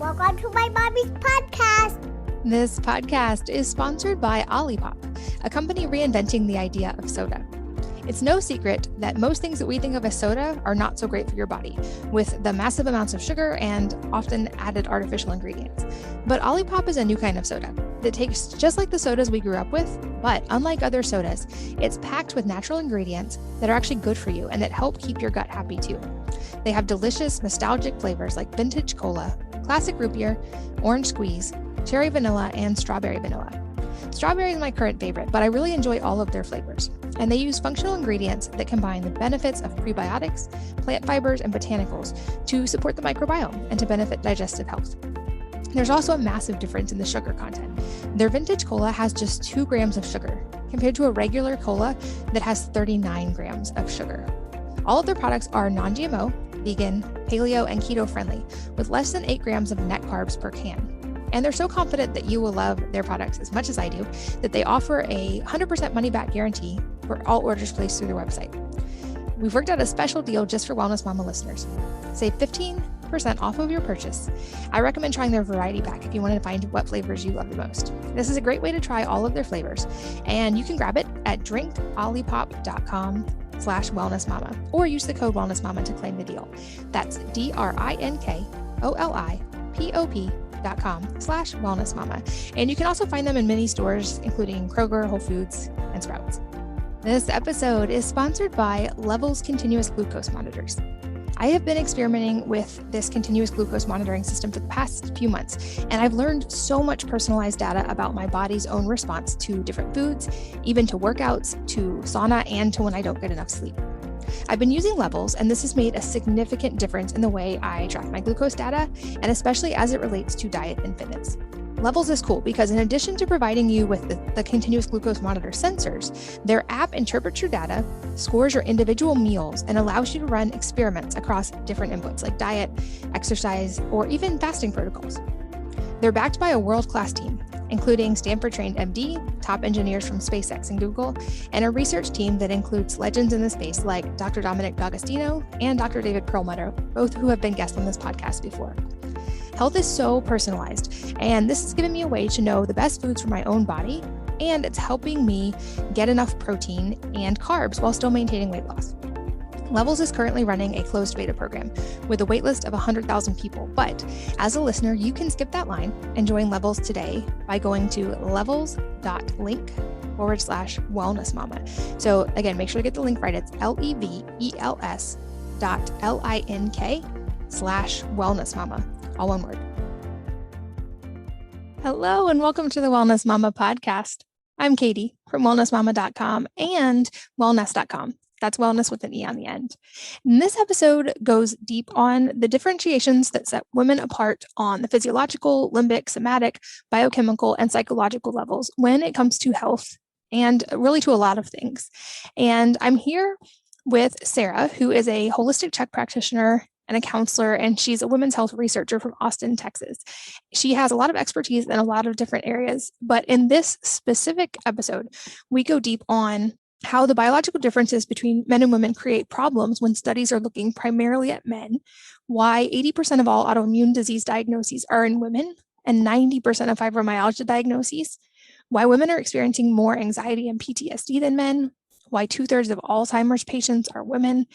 Welcome to my mommy's podcast. This podcast is sponsored by Olipop, a company reinventing the idea of soda. It's no secret that most things that we think of as soda are not so great for your body, with the massive amounts of sugar and often added artificial ingredients. But Olipop is a new kind of soda that tastes just like the sodas we grew up with, but unlike other sodas, it's packed with natural ingredients that are actually good for you and that help keep your gut happy too. They have delicious, nostalgic flavors like vintage cola, classic root beer, orange squeeze, cherry vanilla, and strawberry vanilla. Strawberry is my current favorite, but I really enjoy all of their flavors. And they use functional ingredients that combine the benefits of prebiotics, plant fibers, and botanicals to support the microbiome and to benefit digestive health. There's also a massive difference in the sugar content. Their vintage cola has just 2 grams of sugar, compared to a regular cola that has 39 grams of sugar. All of their products are non-GMO, vegan, paleo, and keto friendly, with less than 8 grams of net carbs per can. And they're so confident that you will love their products as much as I do, that they offer a 100% money-back guarantee for all orders placed through their website. We've worked out a special deal just for Wellness Mama listeners. Save 15% off of your purchase. I recommend trying their variety pack if you want to find what flavors you love the most. This is a great way to try all of their flavors, and you can grab it at drinkolipop.com/wellnessmama or use the code wellnessmama to claim the deal. That's drinkolipop.com/wellnessmama. And you can also find them in many stores, including Kroger, Whole Foods, and Sprouts. This episode is sponsored by Levels Continuous Glucose Monitors. I have been experimenting with this continuous glucose monitoring system for the past few months, and I've learned so much personalized data about my body's own response to different foods, even to workouts, to sauna, and to when I don't get enough sleep. I've been using Levels, and this has made a significant difference in the way I track my glucose data, and especially as it relates to diet and fitness. Levels is cool because in addition to providing you with the continuous glucose monitor sensors, their app interprets your data, scores your individual meals, and allows you to run experiments across different inputs like diet, exercise, or even fasting protocols. They're backed by a world-class team, including Stanford-trained MD, top engineers from SpaceX and Google, and a research team that includes legends in the space like Dr. Dominic D'Agostino and Dr. David Perlmutter, both who have been guests on this podcast before. Health is so personalized, and this has given me a way to know the best foods for my own body, and it's helping me get enough protein and carbs while still maintaining weight loss. Levels is currently running a closed beta program with a waitlist of 100,000 people, but as a listener, you can skip that line and join Levels today by going to levels.link/wellnessmama. So again, make sure to get the link right. It's levels.link/wellnessmama. All one word. Hello, and welcome to the Wellness Mama podcast. I'm Katie from wellnessmama.com and wellness.com. That's wellness with an E on the end. And this episode goes deep on the differentiations that set women apart on the physiological, limbic, somatic, biochemical, and psychological levels when it comes to health and really to a lot of things. And I'm here with Sara, who is a holistic Czech practitioner and a counselor, and she's a women's health researcher from Austin, Texas. She has a lot of expertise in a lot of different areas, but in this specific episode, we go deep on how the biological differences between men and women create problems when studies are looking primarily at men, why 80% of all autoimmune disease diagnoses are in women, and 90% of fibromyalgia diagnoses, why women are experiencing more anxiety and PTSD than men, why 2/3 of Alzheimer's patients are women,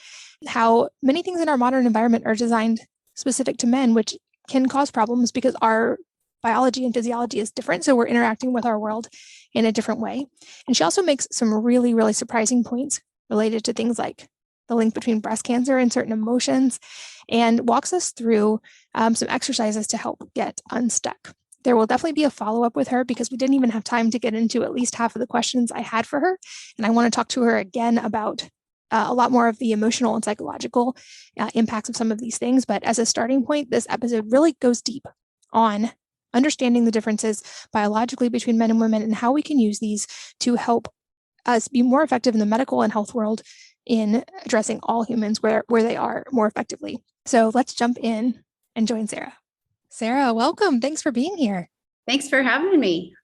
how many things in our modern environment are designed specific to men, which can cause problems because our biology and physiology is different. So we're interacting with our world in a different way. And she also makes some really, really surprising points related to things like the link between breast cancer and certain emotions, and walks us through some exercises to help get unstuck. There will definitely be a follow-up with her because we didn't even have time to get into at least half of the questions I had for her. And I want to talk to her again about a lot more of the emotional and psychological impacts of some of these things. But as a starting point, this episode really goes deep on understanding the differences biologically between men and women and how we can use these to help us be more effective in the medical and health world in addressing all humans where they are more effectively. So let's jump in and join Sara. Sara, welcome. Thanks for being here. Thanks for having me.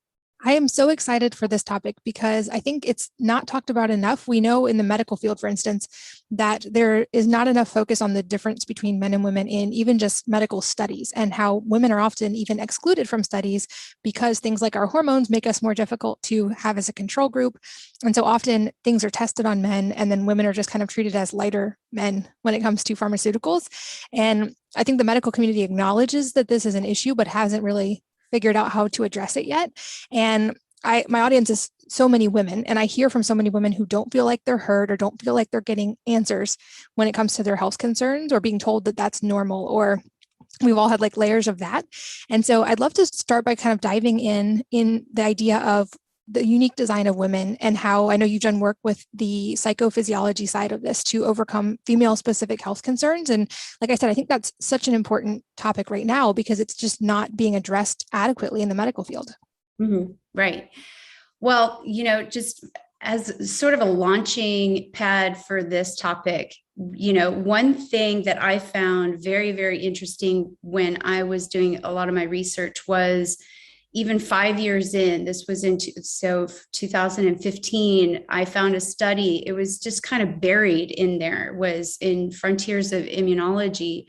I am so excited for this topic because I think it's not talked about enough. We know in the medical field, for instance, that there is not enough focus on the difference between men and women in even just medical studies, and how women are often even excluded from studies because things like our hormones make us more difficult to have as a control group. And so often things are tested on men, and then women are just kind of treated as lighter men when it comes to pharmaceuticals. And I think the medical community acknowledges that this is an issue, but hasn't really figured out how to address it yet. And my audience is so many women, and I hear from so many women who don't feel like they're heard or don't feel like they're getting answers when it comes to their health concerns, or being told that that's normal, or we've all had like layers of that. And so I'd love to start by kind of diving in the idea of the unique design of women, and how I know you've done work with the psychophysiology side of this to overcome female specific health concerns. And like I said, I think that's such an important topic right now because it's just not being addressed adequately in the medical field. Mm-hmm. Right. Well, just as sort of a launching pad for this topic, one thing that I found very, very interesting when I was doing a lot of my research was, even 5 years in, this was in 2015, I found a study, it was just kind of buried in there, was in Frontiers of Immunology,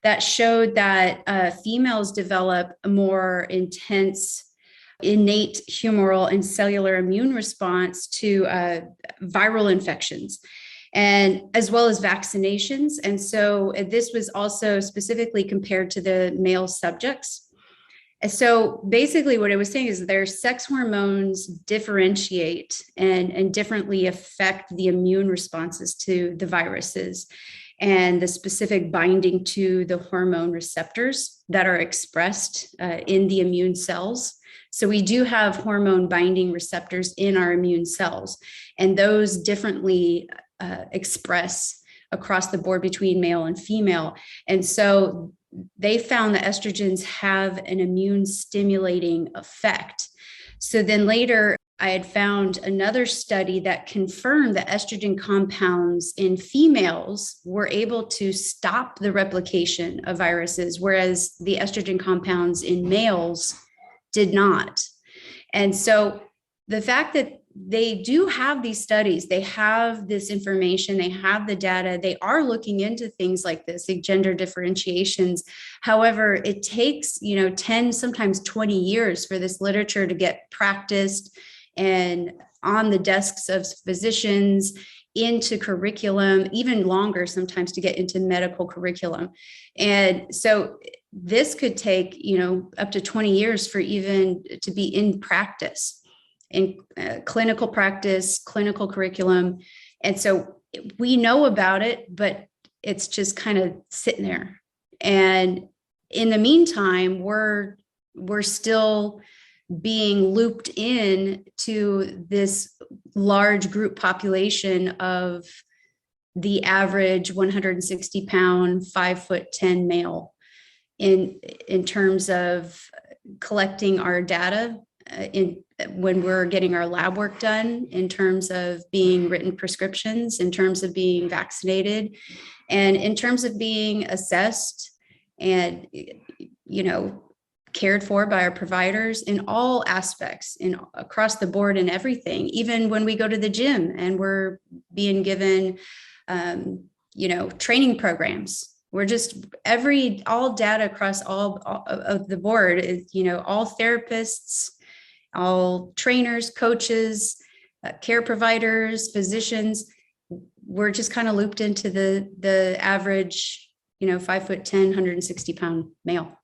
that showed that females develop a more intense innate humoral and cellular immune response to viral infections, and as well as vaccinations. And so this was also specifically compared to the male subjects. So basically what I was saying is their sex hormones differentiate and differently affect the immune responses to the viruses and the specific binding to the hormone receptors that are expressed in the immune cells. So we do have hormone binding receptors in our immune cells, and those differently express across the board between male and female. And so they found that estrogens have an immune stimulating effect. So then later, I had found another study that confirmed that estrogen compounds in females were able to stop the replication of viruses, whereas the estrogen compounds in males did not. And so the fact that they do have these studies, they have this information, they have the data, they are looking into things like this, like gender differentiations. However, it takes, 10, sometimes 20 years for this literature to get practiced and on the desks of physicians, into curriculum, even longer sometimes to get into medical curriculum. And so this could take, up to 20 years for even to be in practice, in clinical practice, clinical curriculum. And so we know about it, but it's just kind of sitting there. And in the meantime, we're still being looped in to this large group population of the average 160 pound, 5'10" male in terms of collecting our data when we're getting our lab work done, in terms of being written prescriptions, in terms of being vaccinated, and in terms of being assessed and, cared for by our providers in all aspects, across the board and everything, even when we go to the gym and we're being given, training programs. We're just all data across all of the board is, all therapists, all trainers, coaches, care providers, physicians, we're just kind of looped into the average, 5'10", 160 pound male.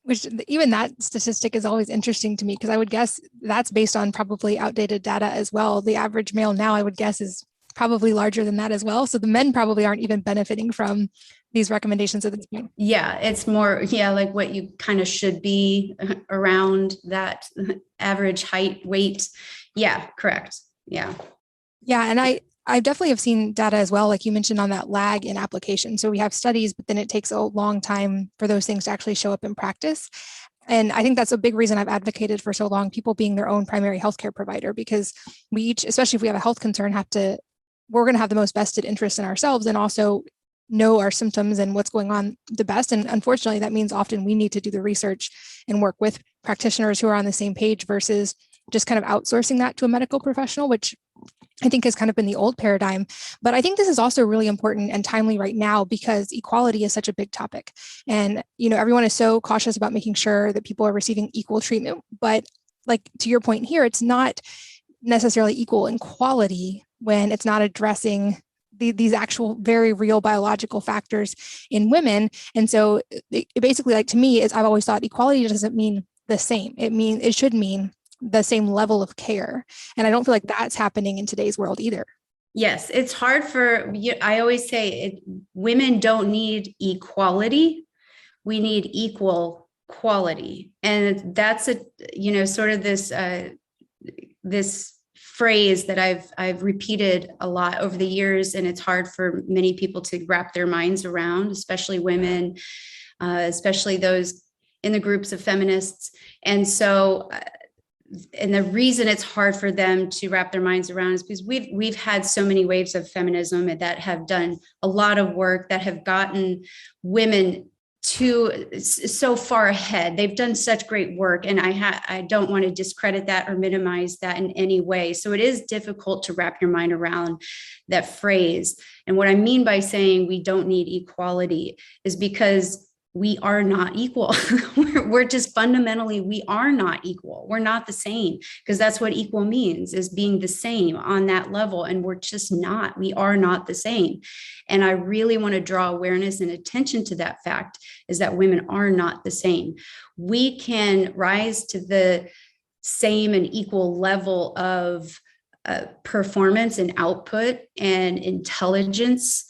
Which even that statistic is always interesting to me, because I would guess that's based on probably outdated data as well. The average male now, I would guess, is probably larger than that as well. So the men probably aren't even benefiting from these recommendations at this point. Yeah, it's more, like what you kind of should be around that average height, weight. Yeah, correct. Yeah. Yeah. And I definitely have seen data as well, like you mentioned, on that lag in application. So we have studies, but then it takes a long time for those things to actually show up in practice. And I think that's a big reason I've advocated for so long, people being their own primary healthcare provider, because we each, especially if we have a health concern, we're going to have the most vested interest in ourselves and also know our symptoms and what's going on the best. And unfortunately, that means often we need to do the research and work with practitioners who are on the same page versus just kind of outsourcing that to a medical professional, which I think has kind of been the old paradigm. But I think this is also really important and timely right now because equality is such a big topic. And, everyone is so cautious about making sure that people are receiving equal treatment. But like to your point here, it's not necessarily equal in quality when it's not addressing these actual very real biological factors in women. And so it basically, like to me, is I've always thought equality doesn't mean the same. It should mean the same level of care. And I don't feel like that's happening in today's world either. Yes, it's hard I always say women don't need equality. We need equal quality. And that's sort of this phrase that I've repeated a lot over the years, and it's hard for many people to wrap their minds around, especially women, especially those in the groups of feminists. And so, and the reason it's hard for them to wrap their minds around is because we've had so many waves of feminism that have done a lot of work that have gotten women so far ahead. They've done such great work, and I don't want to discredit that or minimize that in any way. So it is difficult to wrap your mind around that phrase. And what I mean by saying we don't need equality is because we are not equal. We're just fundamentally, we are not equal. We're not the same, because that's what equal means, is being the same on that level. And we're just not, we are not the same. And I really want to draw awareness and attention to that fact, is that women are not the same. We can rise to the same and equal level of performance and output and intelligence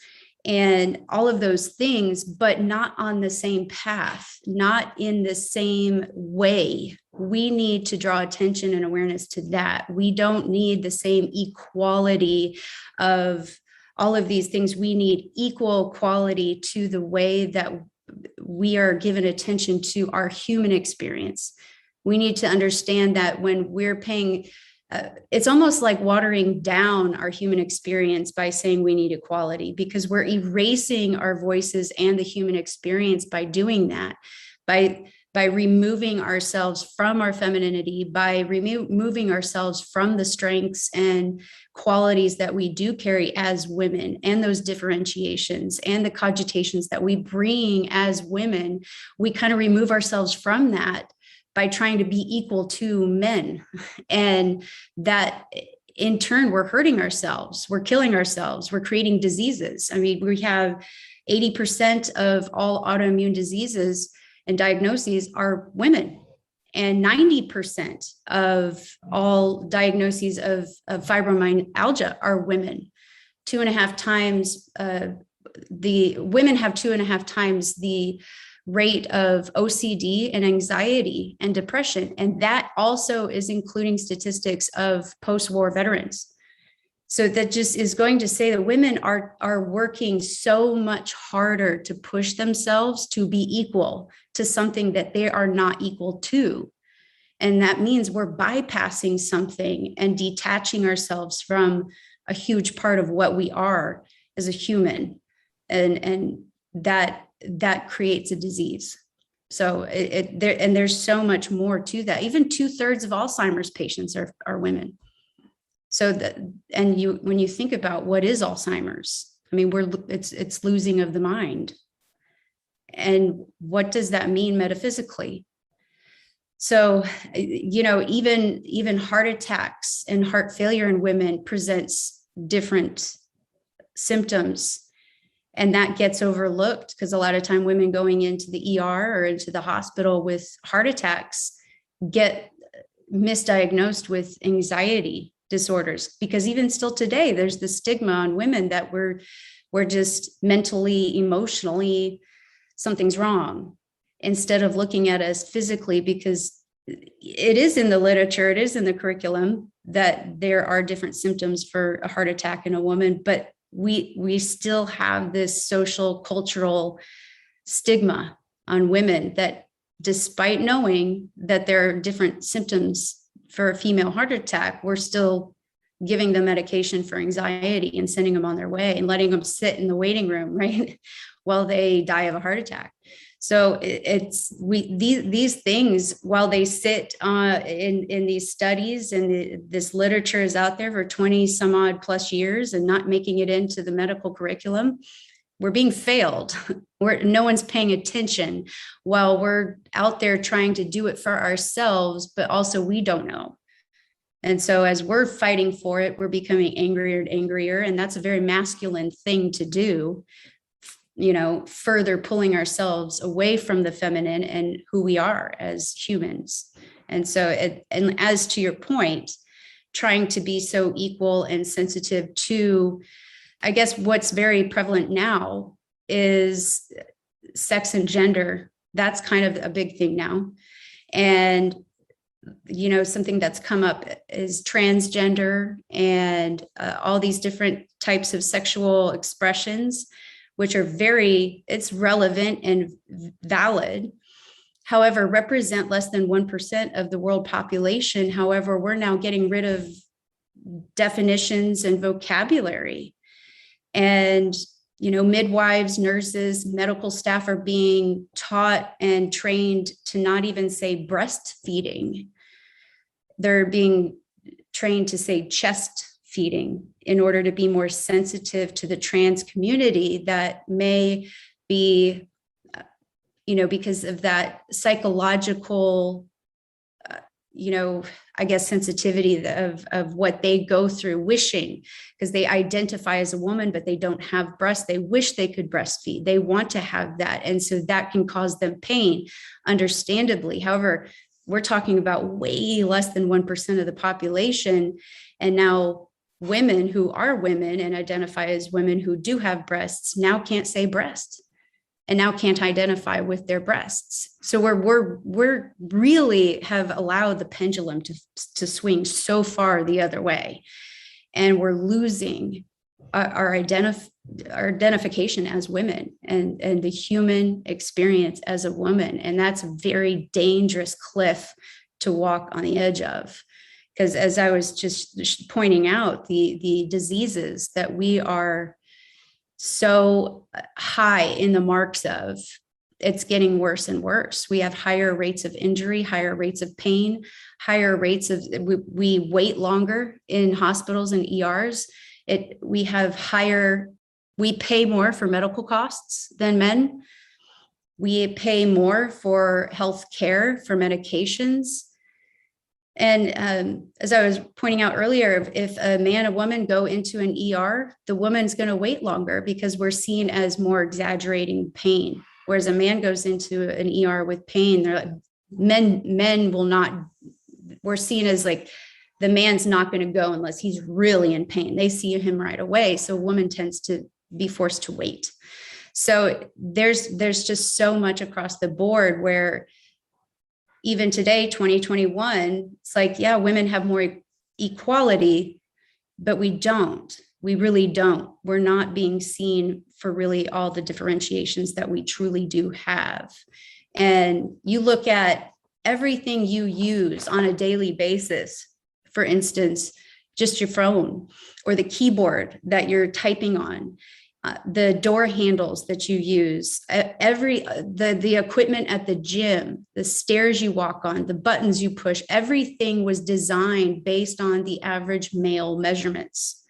and all of those things, but not on the same path, not in the same way. We need to draw attention and awareness to that. We don't need the same equality of all of these things. We need equal quality to the way that we are given attention to our human experience. We need to understand that when we're paying it's almost like watering down our human experience by saying we need equality, because we're erasing our voices and the human experience by doing that, by removing ourselves from our femininity, by removing ourselves from the strengths and qualities that we do carry as women, and those differentiations and the cogitations that we bring as women. We kind of remove ourselves from that by trying to be equal to men. And that in turn, we're hurting ourselves, we're killing ourselves, we're creating diseases. I mean, we have 80% of all autoimmune diseases and diagnoses are women, and 90% of all diagnoses of fibromyalgia are women. 2.5 times, the women have 2.5 times the rate of OCD and anxiety and depression. And that also is including statistics of post-war veterans. So that just is going to say that women are working so much harder to push themselves to be equal to something that they are not equal to. And that means we're bypassing something and detaching ourselves from a huge part of what we are as a human. And that creates a disease. So there's so much more to that. Even 2/3 of Alzheimer's patients are women. So when you think about what is Alzheimer's, I mean, it's losing of the mind. And what does that mean metaphysically? So, even heart attacks and heart failure in women presents different symptoms. And that gets overlooked because a lot of time women going into the ER or into the hospital with heart attacks get misdiagnosed with anxiety disorders, because even still today, there's the stigma on women that we're just mentally, emotionally, something's wrong, instead of looking at us physically, because it is in the literature, it is in the curriculum that there are different symptoms for a heart attack in a woman, but we still have this social cultural stigma on women that, despite knowing that there are different symptoms for a female heart attack, we're still giving them medication for anxiety and sending them on their way and letting them sit in the waiting room, right, while they die of a heart attack. So these things, while they sit in these studies and this literature is out there for 20 some odd plus years and not making it into the medical curriculum, we're being failed. No one's paying attention while we're out there trying to do it for ourselves, but also we don't know. And so as we're fighting for it, we're becoming angrier and angrier. And that's a very masculine thing to do, further pulling ourselves away from the feminine and who we are as humans. And so, and as to your point, trying to be so equal and sensitive to, I guess what's very prevalent now is sex and gender. That's kind of a big thing now. And, something that's come up is transgender and all these different types of sexual expressions, which are it's relevant and valid. However, represent less than 1% of the world population. However, we're now getting rid of definitions and vocabulary. And, midwives, nurses, medical staff are being taught and trained to not even say breastfeeding. They're being trained to say chest feeding in order to be more sensitive to the trans community that may be, because of that psychological, I guess sensitivity of what they go through, wishing, because they identify as a woman, but they don't have breasts. They wish they could breastfeed. They want to have that. And so that can cause them pain, understandably. However, we're talking about way less than 1% of the population. And now women who are women and identify as women who do have breasts now can't say breast and now can't identify with their breasts. So we're really have allowed the pendulum to swing so far the other way. And we're losing our identification as women and the human experience as a woman. And that's a very dangerous cliff to walk on the edge of. Because as I was just pointing out, the diseases that we are so high in the marks of, it's getting worse and worse. We have higher rates of injury, higher rates of pain, higher rates of, we wait longer in hospitals and ERs. We pay more for medical costs than men. We pay more for health care, for medications. And as I was pointing out earlier, if a man and woman go into an ER, the woman's going to wait longer because we're seen as more exaggerating pain. Whereas a man goes into an ER with pain, they're like, men will not, we're seen as like, the man's not going to go unless he's really in pain. They see him right away. So a woman tends to be forced to wait. So there's just so much across the board where even today, 2021, it's like, yeah, women have more equality, but we don't. We really don't. We're not being seen for really all the differentiations that we truly do have. And you look at everything you use on a daily basis, for instance, just your phone or the keyboard that you're typing on, the door handles that you use, the equipment at the gym, the stairs you walk on, the buttons you push, everything was designed based on the average male measurements.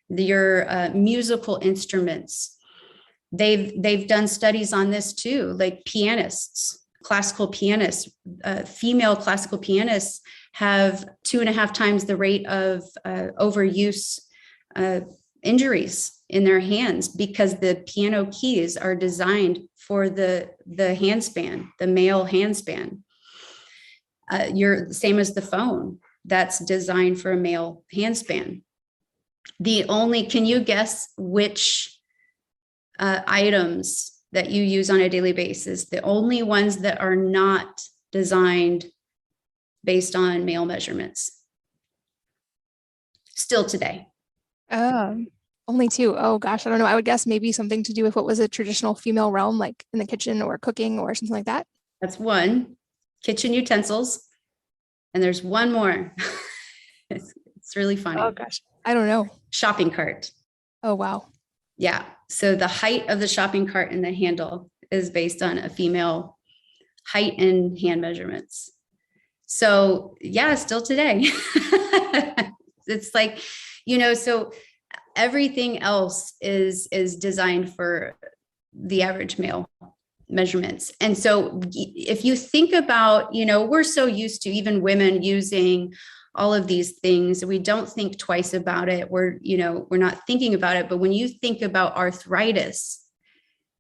Your musical instruments, they've done studies on this too, like pianists, classical pianists, female classical pianists have 2.5 times the rate of overuse injuries in their hands because the piano keys are designed for the handspan, the male handspan. You're the same as the phone that's designed for a male handspan. Can you guess which items that you use on a daily basis? The only ones that are not designed based on male measurements still today. Only 2. Oh gosh, I don't know. I would guess maybe something to do with what was a traditional female realm, like in the kitchen or cooking or something like that. That's one. Kitchen utensils. And there's one more. It's really funny. Oh gosh, I don't know. Shopping cart. Oh wow. Yeah. So the height of the shopping cart and the handle is based on a female height and hand measurements. So yeah, still today. It's like, so everything else is designed for the average male measurements. And so if you think about, we're so used to even women using all of these things, we don't think twice about it. We're not thinking about it. But when you think about arthritis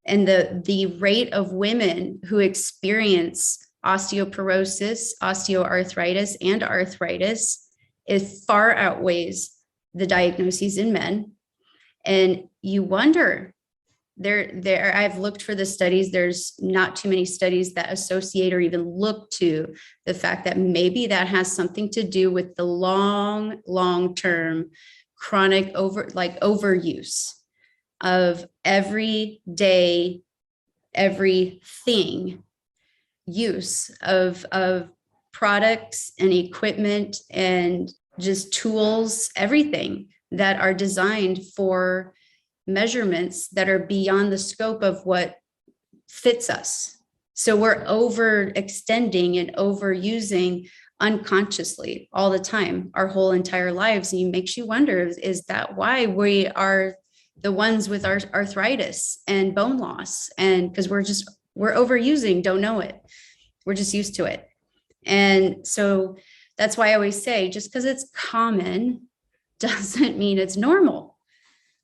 and the rate of women who experience osteoporosis, osteoarthritis, and arthritis, it far outweighs the diagnoses in men. And you wonder, I've looked for the studies. There's not too many studies that associate or even look to the fact that maybe that has something to do with the long-term chronic overuse of everyday, everything use of products and equipment and just tools, everything that are designed for measurements that are beyond the scope of what fits us. So we're overextending and overusing unconsciously all the time, our whole entire lives. And it makes you wonder, is that why we are the ones with our arthritis and bone loss? And because we're overusing, don't know it. We're just used to it. And so that's why I always say, just because it's common doesn't mean it's normal.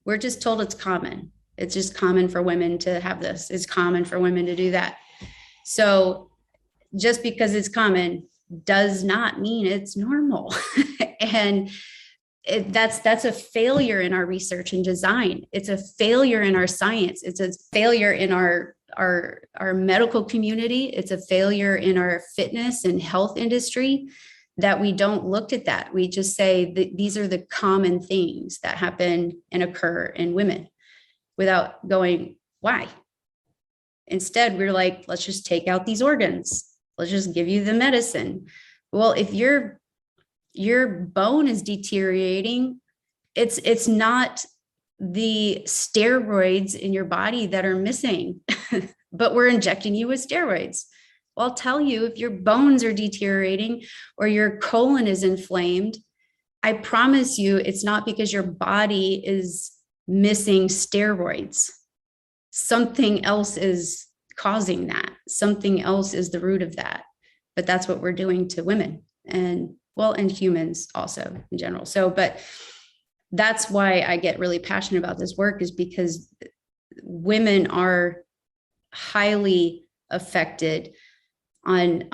We're just told it's common. It's just common for women to have this. It's common for women to do that. So just because it's common does not mean it's normal. And that's a failure in our research and design. It's a failure in our science. It's a failure in our medical community. It's a failure in our fitness and health industry that we don't look at that. We just say that these are the common things that happen and occur in women without going, why? Instead, we're like, let's just take out these organs. Let's just give you the medicine. Well, if your bone is deteriorating, it's not the steroids in your body that are missing, but we're injecting you with steroids. Well, I'll tell you, if your bones are deteriorating or your colon is inflamed, I promise you it's not because your body is missing steroids. Something else is causing that. Something else is the root of that. But that's what we're doing to women and humans also in general. So, but that's why I get really passionate about this work, is because women are highly affected on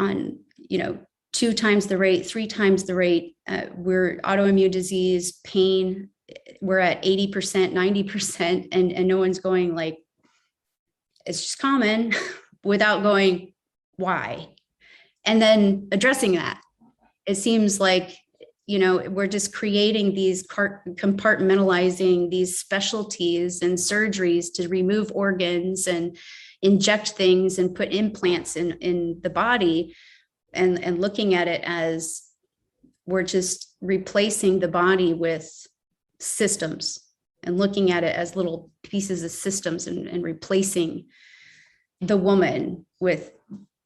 2 times the rate, 3 times the rate. We're autoimmune disease, pain, we're at 80%, 90%, and no one's going like, it's just common, without going, why? And then addressing that. It seems like, we're just creating these compartmentalizing these specialties and surgeries to remove organs and inject things and put implants in the body, and looking at it as we're just replacing the body with systems, and looking at it as little pieces of systems, and replacing the woman with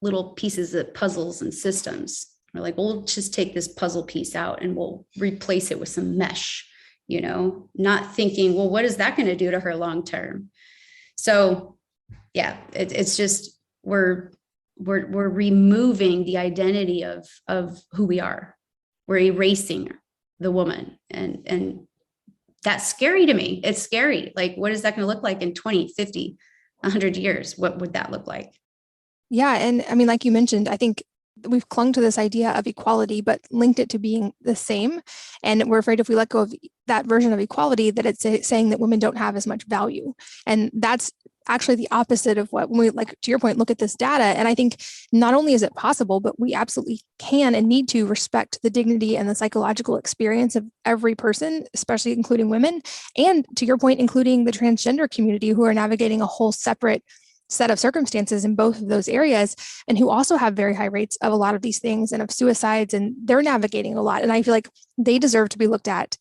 little pieces of puzzles and systems. We're like, we'll just take this puzzle piece out and we'll replace it with some mesh, not thinking, well, what is that going to do to her long term? So yeah, it's just, we're removing the identity of who we are. We're erasing the woman. And that's scary to me. It's scary. Like, what is that going to look like in 20, 50, 100 years? What would that look like? Yeah. And I mean, like you mentioned, I think we've clung to this idea of equality, but linked it to being the same. And we're afraid if we let go of that version of equality, that it's saying that women don't have as much value. And that's actually the opposite of what, when we, like, to your point, look at this data. And I think not only is it possible, but we absolutely can and need to respect the dignity and the psychological experience of every person, especially including women. And to your point, including the transgender community, who are navigating a whole separate set of circumstances in both of those areas, and who also have very high rates of a lot of these things and of suicides, and they're navigating a lot. And I feel like they deserve to be looked at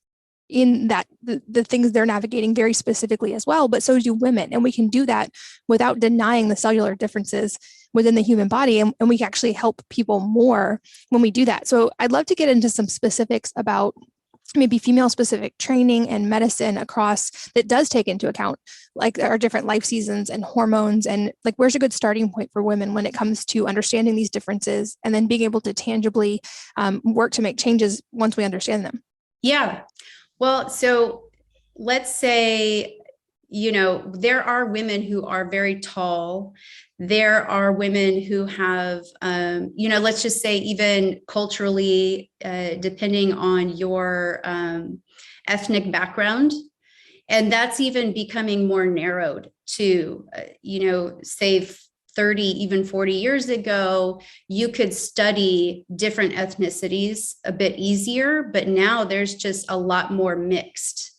in that the things they're navigating very specifically as well, but so do women. And we can do that without denying the cellular differences within the human body. And we can actually help people more when we do that. So I'd love to get into some specifics about maybe female specific training and medicine across that does take into account like our different life seasons and hormones, and like where's a good starting point for women when it comes to understanding these differences and then being able to tangibly work to make changes once we understand them. Yeah. Well, so let's say, there are women who are very tall. There are women who have, let's just say even culturally, depending on your ethnic background. And that's even becoming more narrowed to, say 30, even 40 years ago, you could study different ethnicities a bit easier, but now there's just a lot more mixed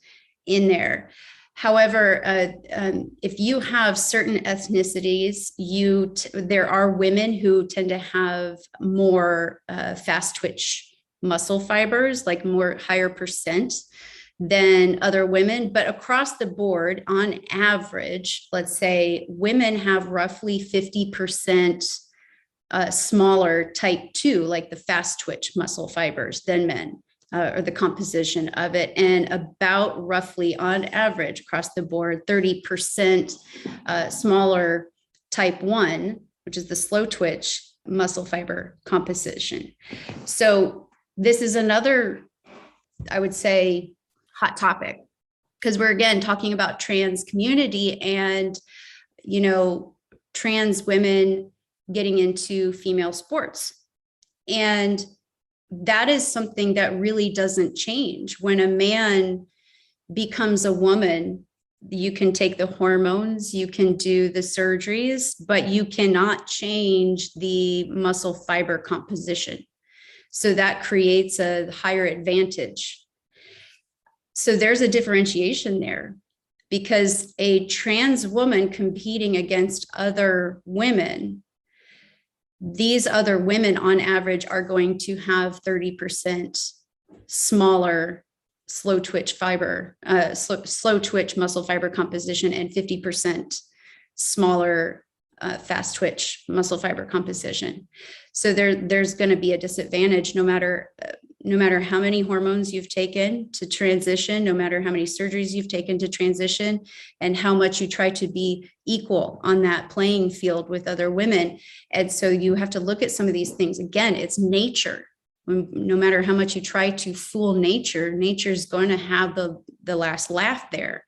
in there. However, if you have certain ethnicities, there are women who tend to have more fast twitch muscle fibers, like more higher percent than other women. But across the board, on average, let's say women have roughly 50% smaller type 2, like the fast twitch muscle fibers than men, or the composition of it. And about roughly on average across the board, 30% smaller type 1, which is the slow twitch muscle fiber composition. So this is another, I would say, hot topic, because we're again talking about trans community and, trans women getting into female sports. And that is something that really doesn't change. When a man becomes a woman, you can take the hormones, you can do the surgeries, but you cannot change the muscle fiber composition. So that creates a higher advantage. So there's a differentiation there, because a trans woman competing against other women, these other women on average are going to have 30% smaller slow twitch muscle fiber composition and 50% smaller fast twitch muscle fiber composition. So there's going to be a disadvantage no matter how many hormones you've taken to transition, no matter how many surgeries you've taken to transition, and how much you try to be equal on that playing field with other women. And so you have to look at some of these things. Again, it's nature. No matter how much you try to fool nature, nature's going to have the last laugh there.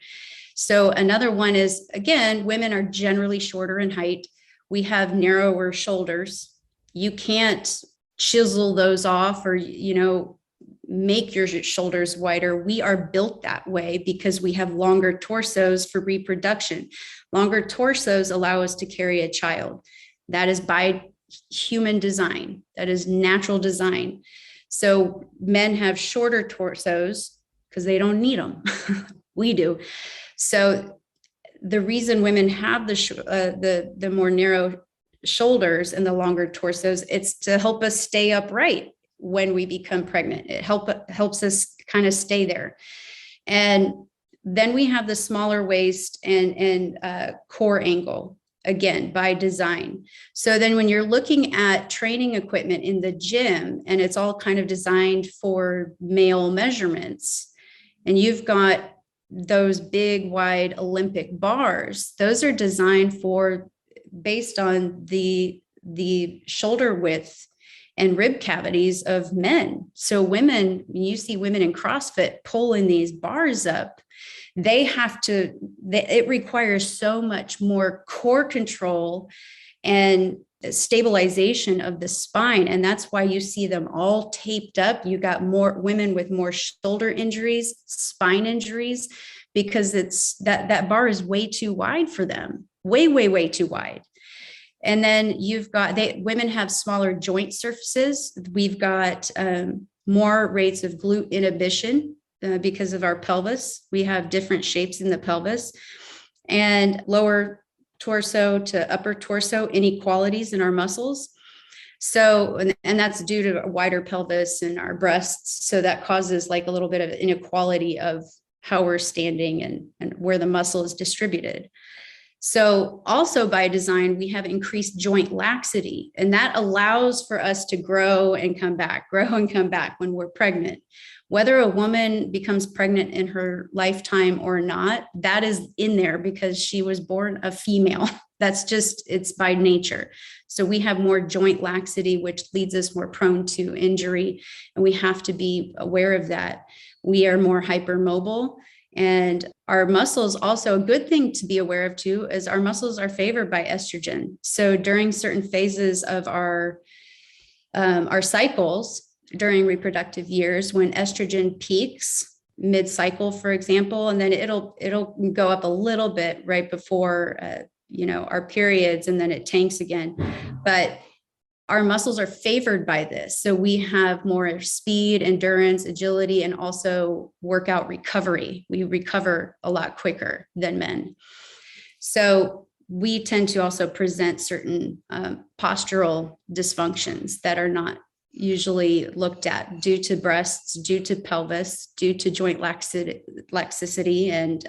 So another one is, again, women are generally shorter in height. We have narrower shoulders. You can't chisel those off or, make your shoulders wider. We are built that way because we have longer torsos for reproduction. Longer torsos allow us to carry a child. That is by human design. That is natural design. So men have shorter torsos because they don't need them. We do. So the reason women have the more narrow shoulders and the longer torsos, it's to help us stay upright when we become pregnant. It helps us kind of stay there. And then we have the smaller waist and core angle, again, by design. So then when you're looking at training equipment in the gym, and it's all kind of designed for male measurements, and you've got those big, wide Olympic bars, those are designed based on the shoulder width and rib cavities of men. So women, when you see women in CrossFit pulling these bars up, it requires so much more core control and stabilization of the spine. And that's why you see them all taped up. You got more women with more shoulder injuries, spine injuries, because it's that bar is way too wide for them, way, way, way too wide. And then you've got, women have smaller joint surfaces. We've got more rates of glute inhibition because of our pelvis. We have different shapes in the pelvis, and lower torso to upper torso inequalities in our muscles. So, and that's due to a wider pelvis and our breasts. So that causes like a little bit of inequality of how we're standing and where the muscle is distributed. So also by design, we have increased joint laxity, and that allows for us to grow and come back when we're pregnant. Whether a woman becomes pregnant in her lifetime or not, that is in there because she was born a female. That's just, it's by nature. So we have more joint laxity, which leads us more prone to injury. And we have to be aware of that. We are more hypermobile. And our muscles, also a good thing to be aware of too, is our muscles are favored by estrogen. So during certain phases of our cycles, during reproductive years, when estrogen peaks mid-cycle, for example, and then it'll go up a little bit right before our periods, and then it tanks again. But our muscles are favored by this. So we have more speed, endurance, agility, and also workout recovery. We recover a lot quicker than men. So we tend to also present certain postural dysfunctions that are not usually looked at due to breasts, due to pelvis, due to joint laxicity and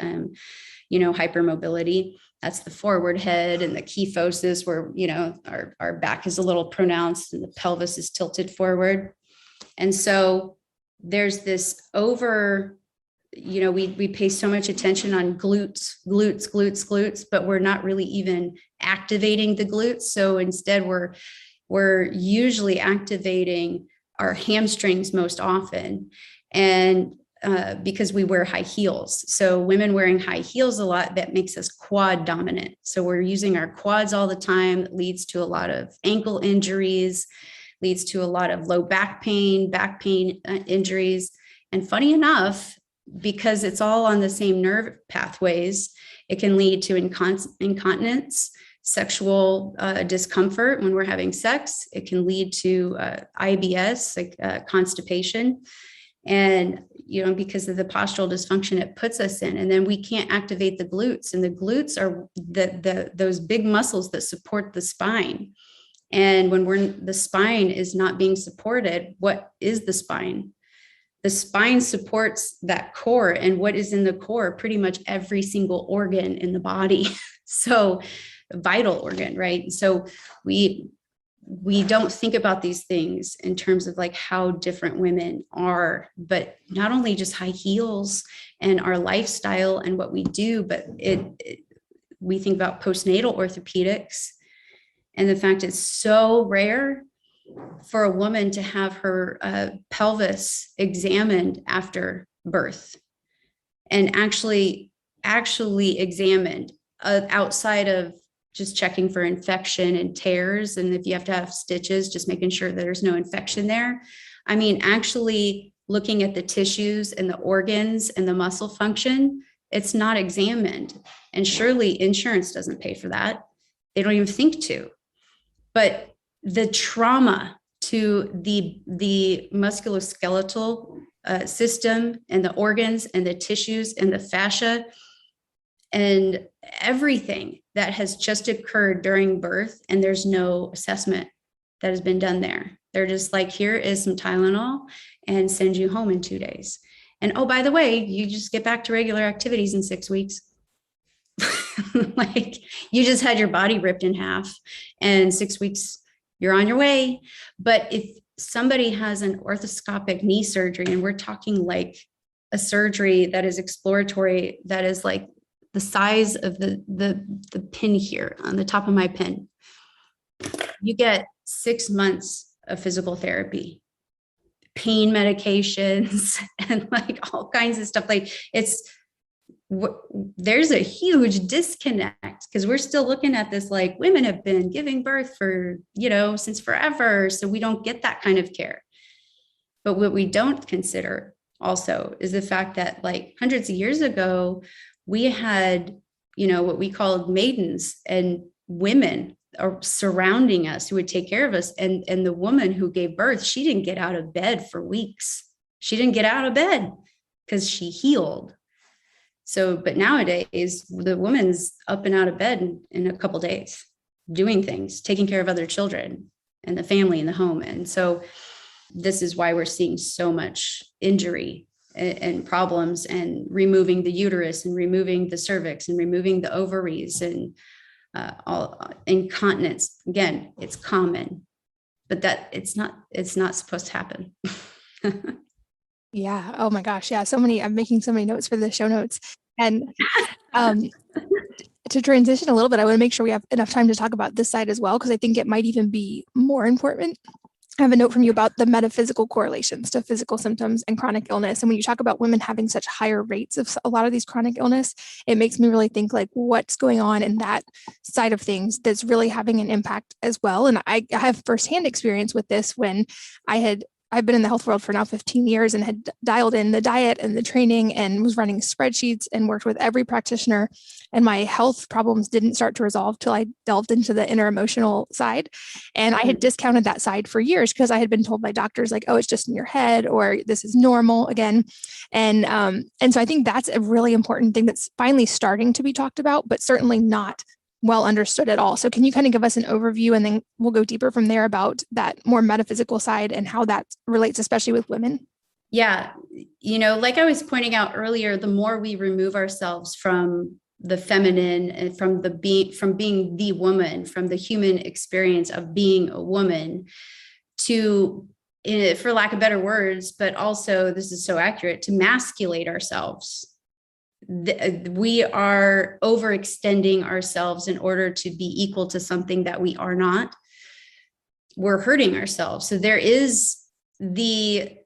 hypermobility. That's the forward head and the kyphosis, where our back is a little pronounced and the pelvis is tilted forward. And so there's this we pay so much attention on glutes, but we're not really even activating the glutes. So instead we're usually activating our hamstrings most often, and because we wear high heels. So women wearing high heels a lot, that makes us quad dominant. So we're using our quads all the time. It leads to a lot of ankle injuries, leads to a lot of low back pain injuries. And funny enough, because it's all on the same nerve pathways, it can lead to incontinence, sexual discomfort when we're having sex. It can lead to IBS, like constipation. And, because of the postural dysfunction it puts us in. And then we can't activate the glutes. And the glutes are those big muscles that support the spine. And when the spine is not being supported, what is the spine? The spine supports that core. And what is in the core? Pretty much every single organ in the body. So vital organ, right? So we don't think about these things in terms of like how different women are, but not only just high heels and our lifestyle and what we do, but we think about postnatal orthopedics and the fact it's so rare for a woman to have her pelvis examined after birth, and actually examined outside of just checking for infection and tears. And if you have to have stitches, just making sure that there's no infection there. I mean, actually looking at the tissues and the organs and the muscle function, it's not examined. And surely insurance doesn't pay for that. They don't even think to. But the trauma to the musculoskeletal system and the organs and the tissues and the fascia and everything that has just occurred during birth, and there's no assessment that has been done there. They're just like, here is some Tylenol and send you home in 2 days. And oh, by the way, you just get back to regular activities in 6 weeks. Like you just had your body ripped in half and 6 weeks, you're on your way. But if somebody has an orthoscopic knee surgery, and we're talking like a surgery that is exploratory, that is like the size of the pin here on the top of my pin, you get 6 months of physical therapy, pain medications, and like all kinds of stuff. Like there's a huge disconnect because we're still looking at this like women have been giving birth for, since forever. So we don't get that kind of care. But what we don't consider also is the fact that like hundreds of years ago, we had, what we called maidens and women are surrounding us who would take care of us. And the woman who gave birth, she didn't get out of bed for weeks. She didn't get out of bed because she healed. So, but nowadays the woman's up and out of bed in a couple of days, doing things, taking care of other children. and the family and the home. And so this is why we're seeing so much injury and problems, and removing the uterus and removing the cervix and removing the ovaries, and all incontinence. Again, it's common, but that it's not supposed to happen. Yeah. Oh my gosh. Yeah. I'm making so many notes for the show notes. And to transition a little bit, I want to make sure we have enough time to talk about this side as well, because I think it might even be more important. I have a note from you about the metaphysical correlations to physical symptoms and chronic illness. And when you talk about women having such higher rates of a lot of these chronic illness, it makes me really think like what's going on in that side of things that's really having an impact as well. And I have firsthand experience with this when I've been in the health world for now 15 years and had dialed in the diet and the training and was running spreadsheets and worked with every practitioner. And my health problems didn't start to resolve till I delved into the inner emotional side. And I had discounted that side for years because I had been told by doctors like, oh, it's just in your head, or this is normal again. And so I think that's a really important thing that's finally starting to be talked about, but certainly not well understood at all. So can you kind of give us an overview, and then we'll go deeper from there about that more metaphysical side and how that relates, especially with women? Yeah. Like I was pointing out earlier, the more we remove ourselves from the feminine and from being the woman, from the human experience of being a woman, to, for lack of better words, but also this is so accurate, to masculate ourselves. We are overextending ourselves in order to be equal to something that we are not. We're hurting ourselves. So there is the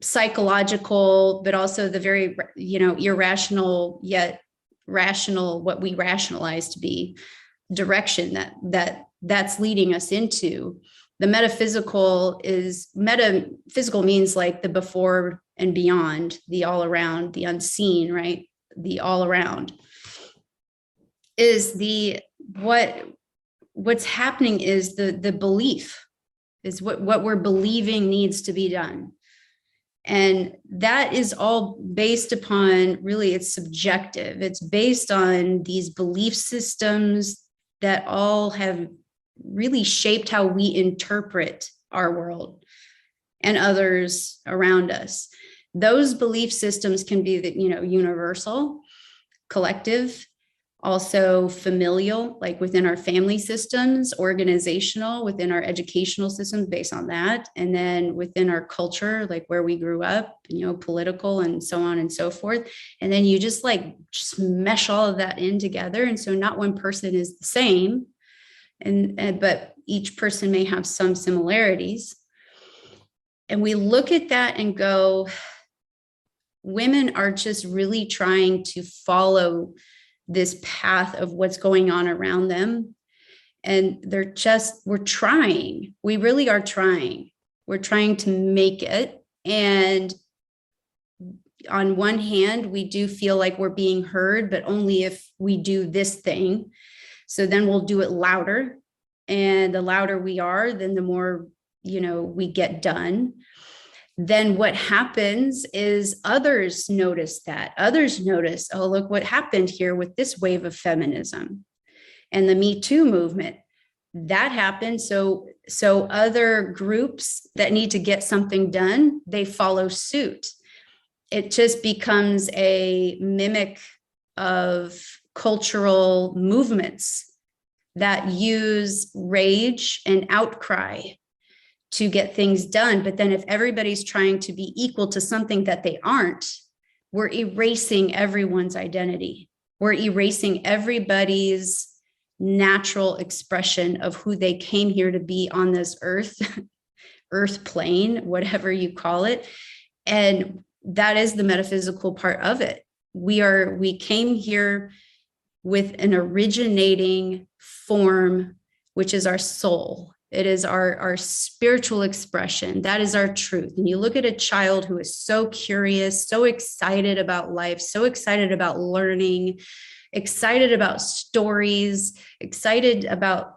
psychological, but also the very, irrational yet rational, what we rationalize to be direction that's leading us into. The metaphysical means like the before and beyond, the all around, the unseen, right? The all around is what's happening is the belief is what we're believing needs to be done. And that is all based upon, really, it's subjective. It's based on these belief systems that all have really shaped how we interpret our world and others around us. Those belief systems can be universal, collective, also familial, like within our family systems, organizational, within our educational systems based on that, and then within our culture, like where we grew up, political and so on and so forth. And then you just mesh all of that in together. And so not one person is the same, but each person may have some similarities. And we look at that and go, women are just really trying to follow this path of what's going on around them. And we're trying. We really are trying. We're trying to make it. And on one hand, we do feel like we're being heard, but only if we do this thing. So then we'll do it louder. And the louder we are, then the more, we get done. Then what happens is others notice that. Others notice, oh, look what happened here with this wave of feminism and the Me Too movement. That happened. So other groups that need to get something done, they follow suit. It just becomes a mimic of cultural movements that use rage and outcry to get things done. But then if everybody's trying to be equal to something that they aren't, we're erasing everyone's identity. We're erasing everybody's natural expression of who they came here to be on this earth plane, whatever you call it. And that is the metaphysical part of it. We came here with an originating form, which is our soul. It is our spiritual expression. That is our truth. And you look at a child who is so curious, so excited about life, so excited about learning, excited about stories, excited about,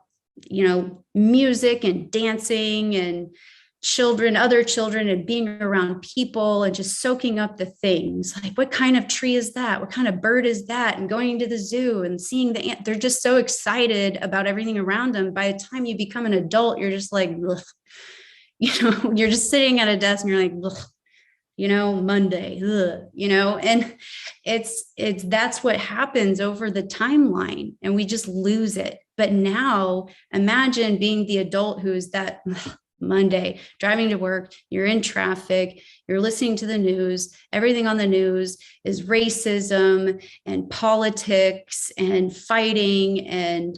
music and dancing and children, other children, and being around people and just soaking up the things. Like, what kind of tree is that? What kind of bird is that? And going to the zoo and seeing the ant. They're just so excited about everything around them. By the time you become an adult, you're just like, ugh. You're just sitting at a desk and you're like, ugh. Monday, ugh, and that's what happens over the timeline, and we just lose it. But now imagine being the adult who is that Monday, driving to work, you're in traffic, you're listening to the news, everything on the news is racism and politics and fighting and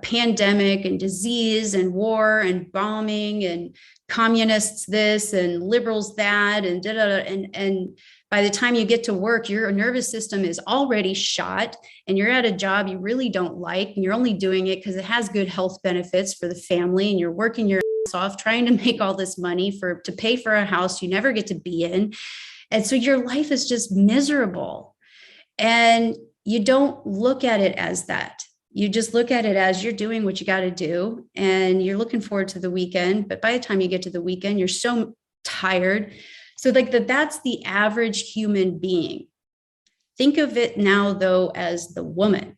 pandemic and disease and war and bombing and communists this and liberals that and and by the time you get to work, your nervous system is already shot, and you're at a job you really don't like, and you're only doing it because it has good health benefits for the family, and you're working your ass off trying to make all this money to pay for a house you never get to be in. And so your life is just miserable, and you don't look at it as that. You just look at it as you're doing what you got to do, and you're looking forward to the weekend. But by the time you get to the weekend, you're so tired. So that's the average human being. Think of it now, though, as the woman,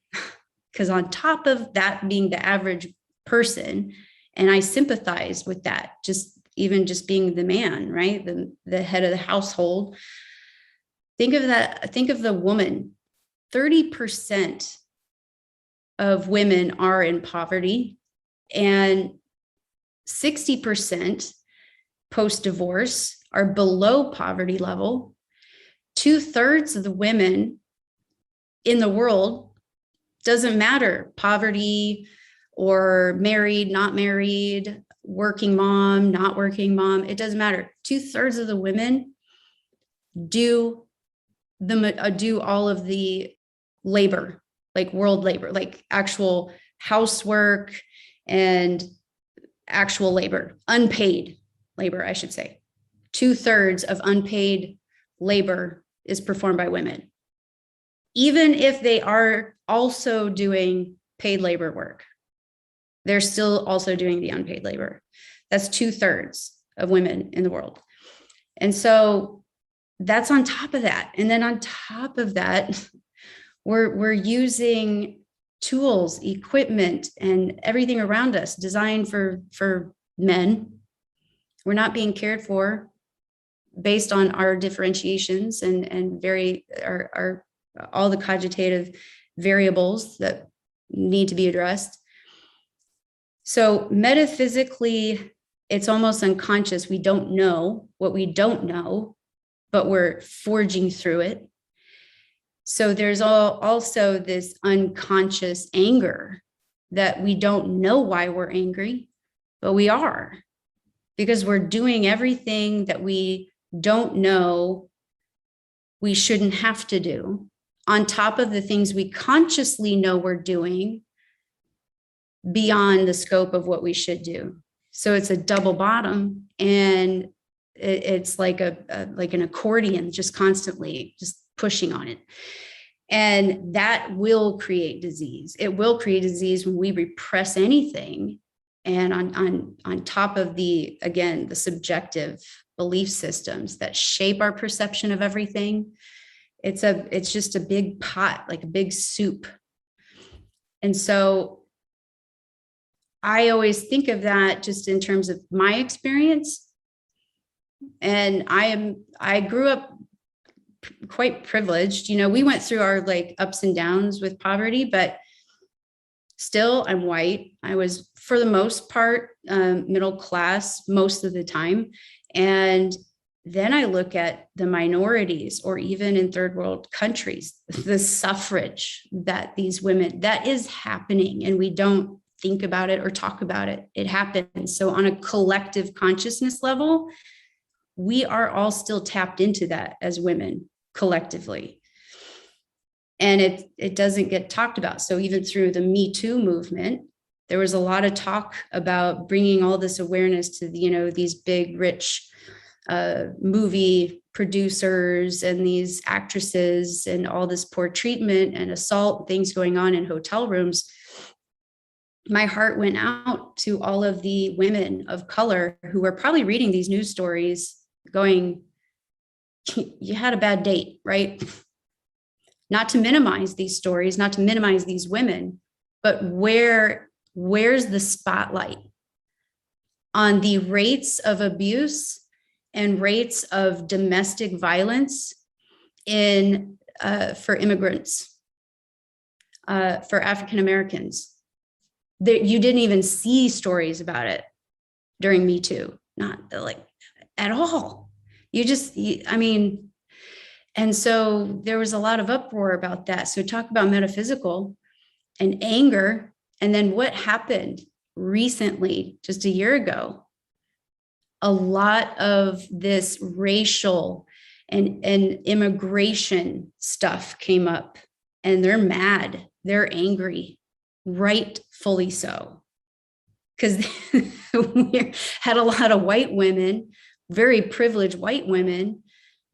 because on top of that being the average person, and I sympathize with that, just being the man, right? The head of the household. Think of that. Think of the woman. 30% of women are in poverty, and 60% post-divorce are below poverty level. 2/3 of the women in the world, doesn't matter, poverty or married, not married, working mom, not working mom, it doesn't matter. 2/3 of the women do all of the labor, like world labor, like actual housework and actual labor, unpaid labor, I should say. 2/3 of unpaid labor is performed by women, even if they are also doing paid labor work. They're still also doing the unpaid labor. That's 2/3 of women in the world. And so that's on top of that. And then on top of that, we're using tools, equipment, and everything around us designed for men. We're not being cared for based on our differentiations and our all the cogitative variables that need to be addressed. So metaphysically, it's almost unconscious. We don't know what we don't know, but we're forging through it. So there's also this unconscious anger that we don't know why we're angry, but we are, because we're doing everything that we don't know we shouldn't have to do, on top of the things we consciously know we're doing beyond the scope of what we should do. So it's a double bottom, and it's like an accordion, just constantly just pushing on it. And that will create disease. It will create disease when we repress anything. And on top of the subjective belief systems that shape our perception of everything, it's just a big pot, like a big soup. And so I always think of that just in terms of my experience. And I grew up quite privileged. We went through our like ups and downs with poverty, but still I'm white. I was, for the most part, middle class most of the time. And then I look at the minorities, or even in third world countries, the suffrage that these women, that is happening, and we don't think about it or talk about it. It happens. So on a collective consciousness level, we are all still tapped into that as women collectively. And it doesn't get talked about. So even through the Me Too movement, there was a lot of talk about bringing all this awareness to, these big, rich movie producers and these actresses, and all this poor treatment and assault, things going on in hotel rooms. my heart went out to all of the women of color who were probably reading these news stories going, you had a bad date, right? Not to minimize these stories, not to minimize these women, but where's the spotlight on the rates of abuse and rates of domestic violence for immigrants, for African Americans? You didn't even see stories about it during Me Too, not like at all. And so there was a lot of uproar about that. So talk about metaphysical and anger. And then what happened recently, just a year ago, a lot of this racial and immigration stuff came up, and they're mad, they're angry, rightfully so, because we had a lot of white women, very privileged white women,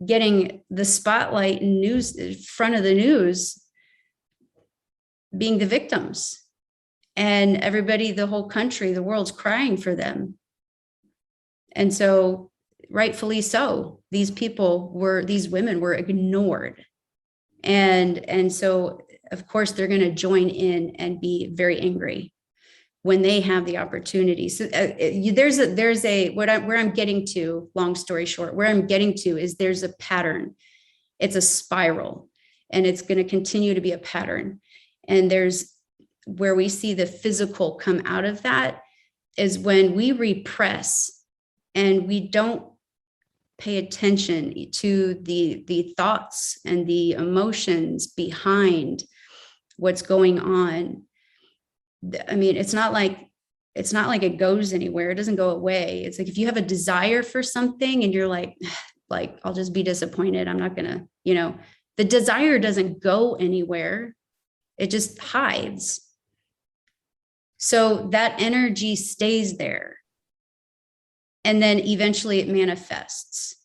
getting the spotlight in news, front of the news, being the victims, and everybody, the whole country, the world's crying for them. And so rightfully so, these women were ignored. And so of course they're going to join in and be very angry when they have the opportunity. So where I'm getting to, long story short, where I'm getting to is there's a pattern. It's a spiral, and it's going to continue to be a pattern. And there's where we see the physical come out of that is when we repress and we don't pay attention to the thoughts and the emotions behind what's going on. I mean, it's not like it goes anywhere. It doesn't go away. It's like if you have a desire for something and you're like, I'll just be disappointed. I'm not gonna, the desire doesn't go anywhere. It just hides. So that energy stays there. And then eventually it manifests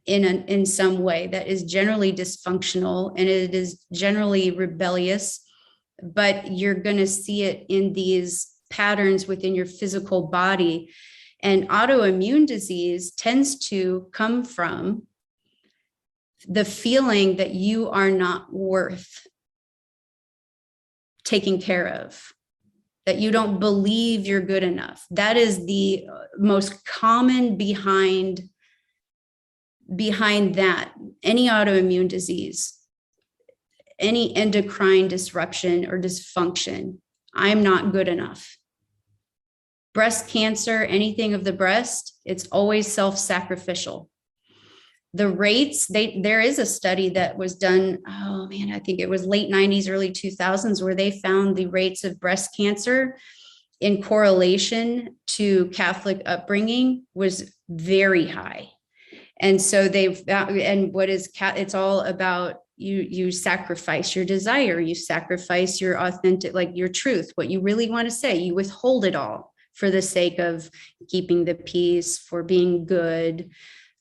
in some way that is generally dysfunctional, and it is generally rebellious, but you're going to see it in these patterns within your physical body. And autoimmune disease tends to come from the feeling that you are not worth taking care of, that you don't believe you're good enough. That is the most common behind that. Any autoimmune disease, any endocrine disruption or dysfunction, I'm not good enough. Breast cancer, anything of the breast, it's always self-sacrificial. The rates, there is a study that was done, I think it was late 90s, early 2000s, where they found the rates of breast cancer in correlation to Catholic upbringing was very high. And so it's all about you sacrifice your desire, you sacrifice your authentic, like your truth, what you really want to say, you withhold it all for the sake of keeping the peace, for being good,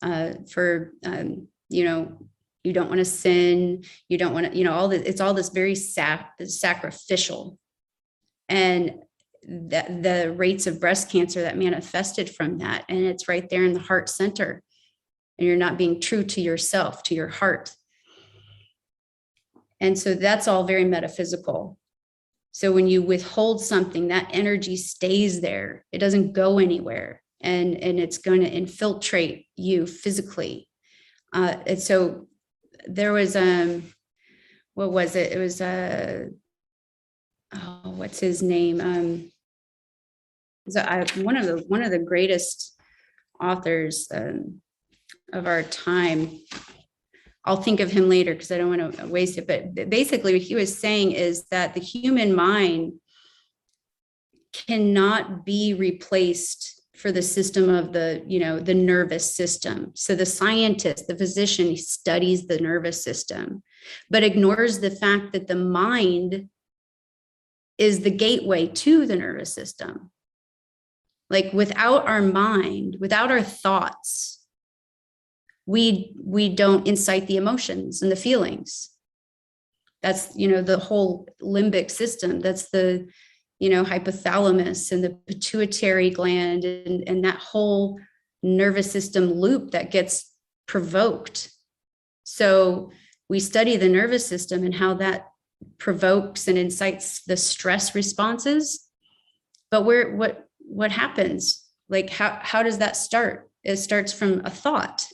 you don't want to sin, you don't want to, all this, it's all this very sacrificial. And the rates of breast cancer that manifested from that, and it's right there in the heart center, and you're not being true to yourself, to your heart. And so that's all very metaphysical. So when you withhold something, that energy stays there. It doesn't go anywhere. And it's going to infiltrate you physically. And so there was, what was it? It was, what's his name? One of the greatest authors of our time. I'll think of him later because I don't want to waste it. But basically what he was saying is that the human mind cannot be replaced for the system of the nervous system. So the scientist, the physician, studies the nervous system, but ignores the fact that the mind is the gateway to the nervous system. Like without our mind, without our thoughts, we don't incite the emotions and the feelings. That's, the whole limbic system. That's the, hypothalamus and the pituitary gland and that whole nervous system loop that gets provoked. So we study the nervous system and how that provokes and incites the stress responses. But what happens? Like, how does that start? It starts from a thought,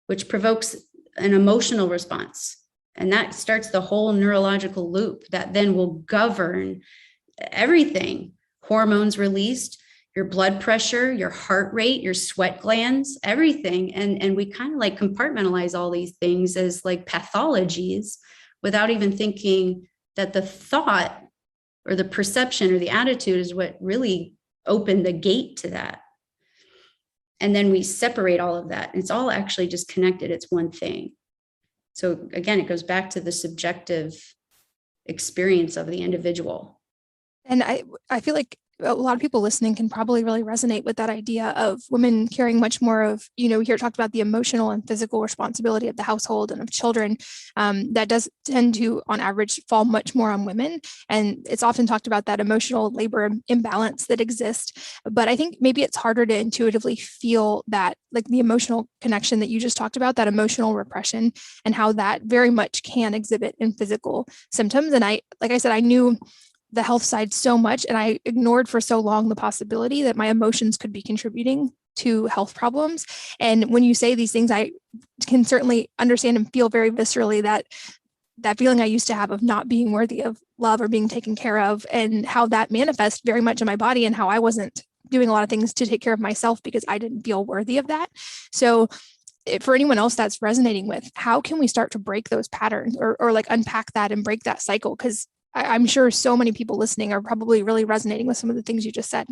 which provokes an emotional response. And that starts the whole neurological loop that then will govern everything. Hormones released, your blood pressure, your heart rate, your sweat glands, everything. And we kind of like compartmentalize all these things as like pathologies without even thinking that the thought or the perception or the attitude is what really opened the gate to that. And then we separate all of that. It's all actually just connected. It's one thing. So again, it goes back to the subjective experience of the individual. And I feel like a lot of people listening can probably really resonate with that idea of women carrying much more of, here talked about the emotional and physical responsibility of the household and of children. That does tend to, on average, fall much more on women. And it's often talked about that emotional labor imbalance that exists. But I think maybe it's harder to intuitively feel that, like the emotional connection that you just talked about, that emotional repression, and how that very much can exhibit in physical symptoms. And like I said, I knew the health side so much, and I ignored for so long the possibility that my emotions could be contributing to health problems. And when you say these things, I can certainly understand and feel very viscerally that feeling I used to have of not being worthy of love or being taken care of, and how that manifests very much in my body, and how I wasn't doing a lot of things to take care of myself because I didn't feel worthy of that. So for anyone else that's resonating with, how can we start to break those patterns or like unpack that and break that cycle? Because I'm sure so many people listening are probably really resonating with some of the things you just said.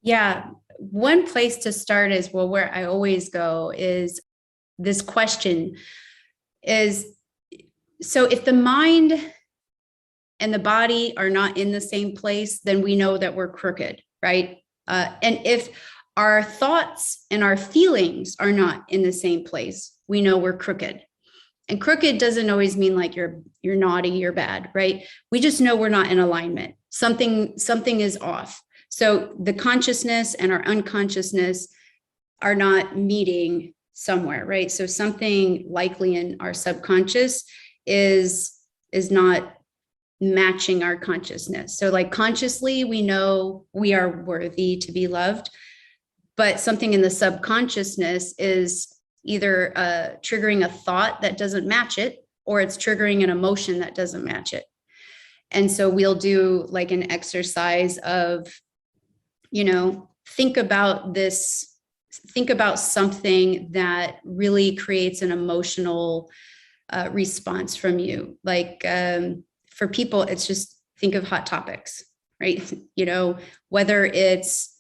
Yeah. One place to start is, well, where I always go is this question is, so if the mind and the body are not in the same place, then we know that we're crooked, right? And if our thoughts and our feelings are not in the same place, we know we're crooked. And crooked doesn't always mean like you're naughty, you're bad, right? We just know we're not in alignment. Something is off. So the consciousness and our unconsciousness are not meeting somewhere, right? So something likely in our subconscious is not matching our consciousness. So like consciously, we know we are worthy to be loved, but something in the subconsciousness is either triggering a thought that doesn't match it, or it's triggering an emotion that doesn't match it. And so we'll do like an exercise of, think about something that really creates an emotional response from you. Like for people, it's just think of hot topics, right? Whether it's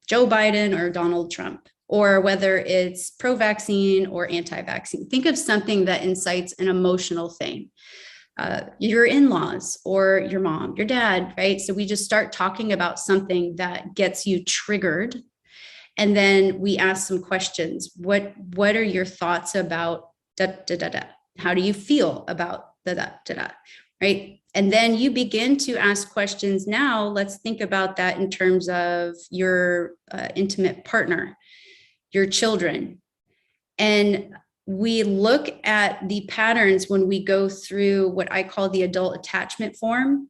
Joe Biden or Donald Trump, or whether it's pro-vaccine or anti-vaccine. Think of something that incites an emotional thing. Your in-laws or your mom, your dad, right? So we just start talking about something that gets you triggered. And then we ask some questions. What are your thoughts about da, da, da, da? How do you feel about da, da, da, da, right? And then you begin to ask questions. Now let's think about that in terms of your intimate partner, your children. And we look at the patterns when we go through what I call the adult attachment form.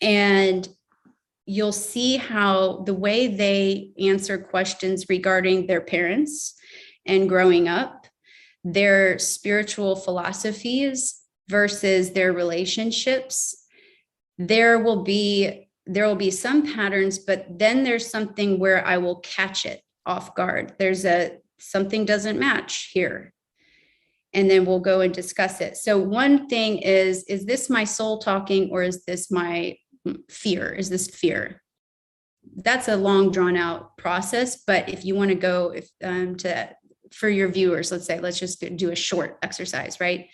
And you'll see how the way they answer questions regarding their parents and growing up, their spiritual philosophies versus their relationships, there will be some patterns, but then there's something where I will catch it off guard. Something doesn't match here. And then we'll go and discuss it. So one thing is this my soul talking, or is this my fear? Is this fear? That's a long drawn out process. But if you want to go for your viewers, let's just do a short exercise, right?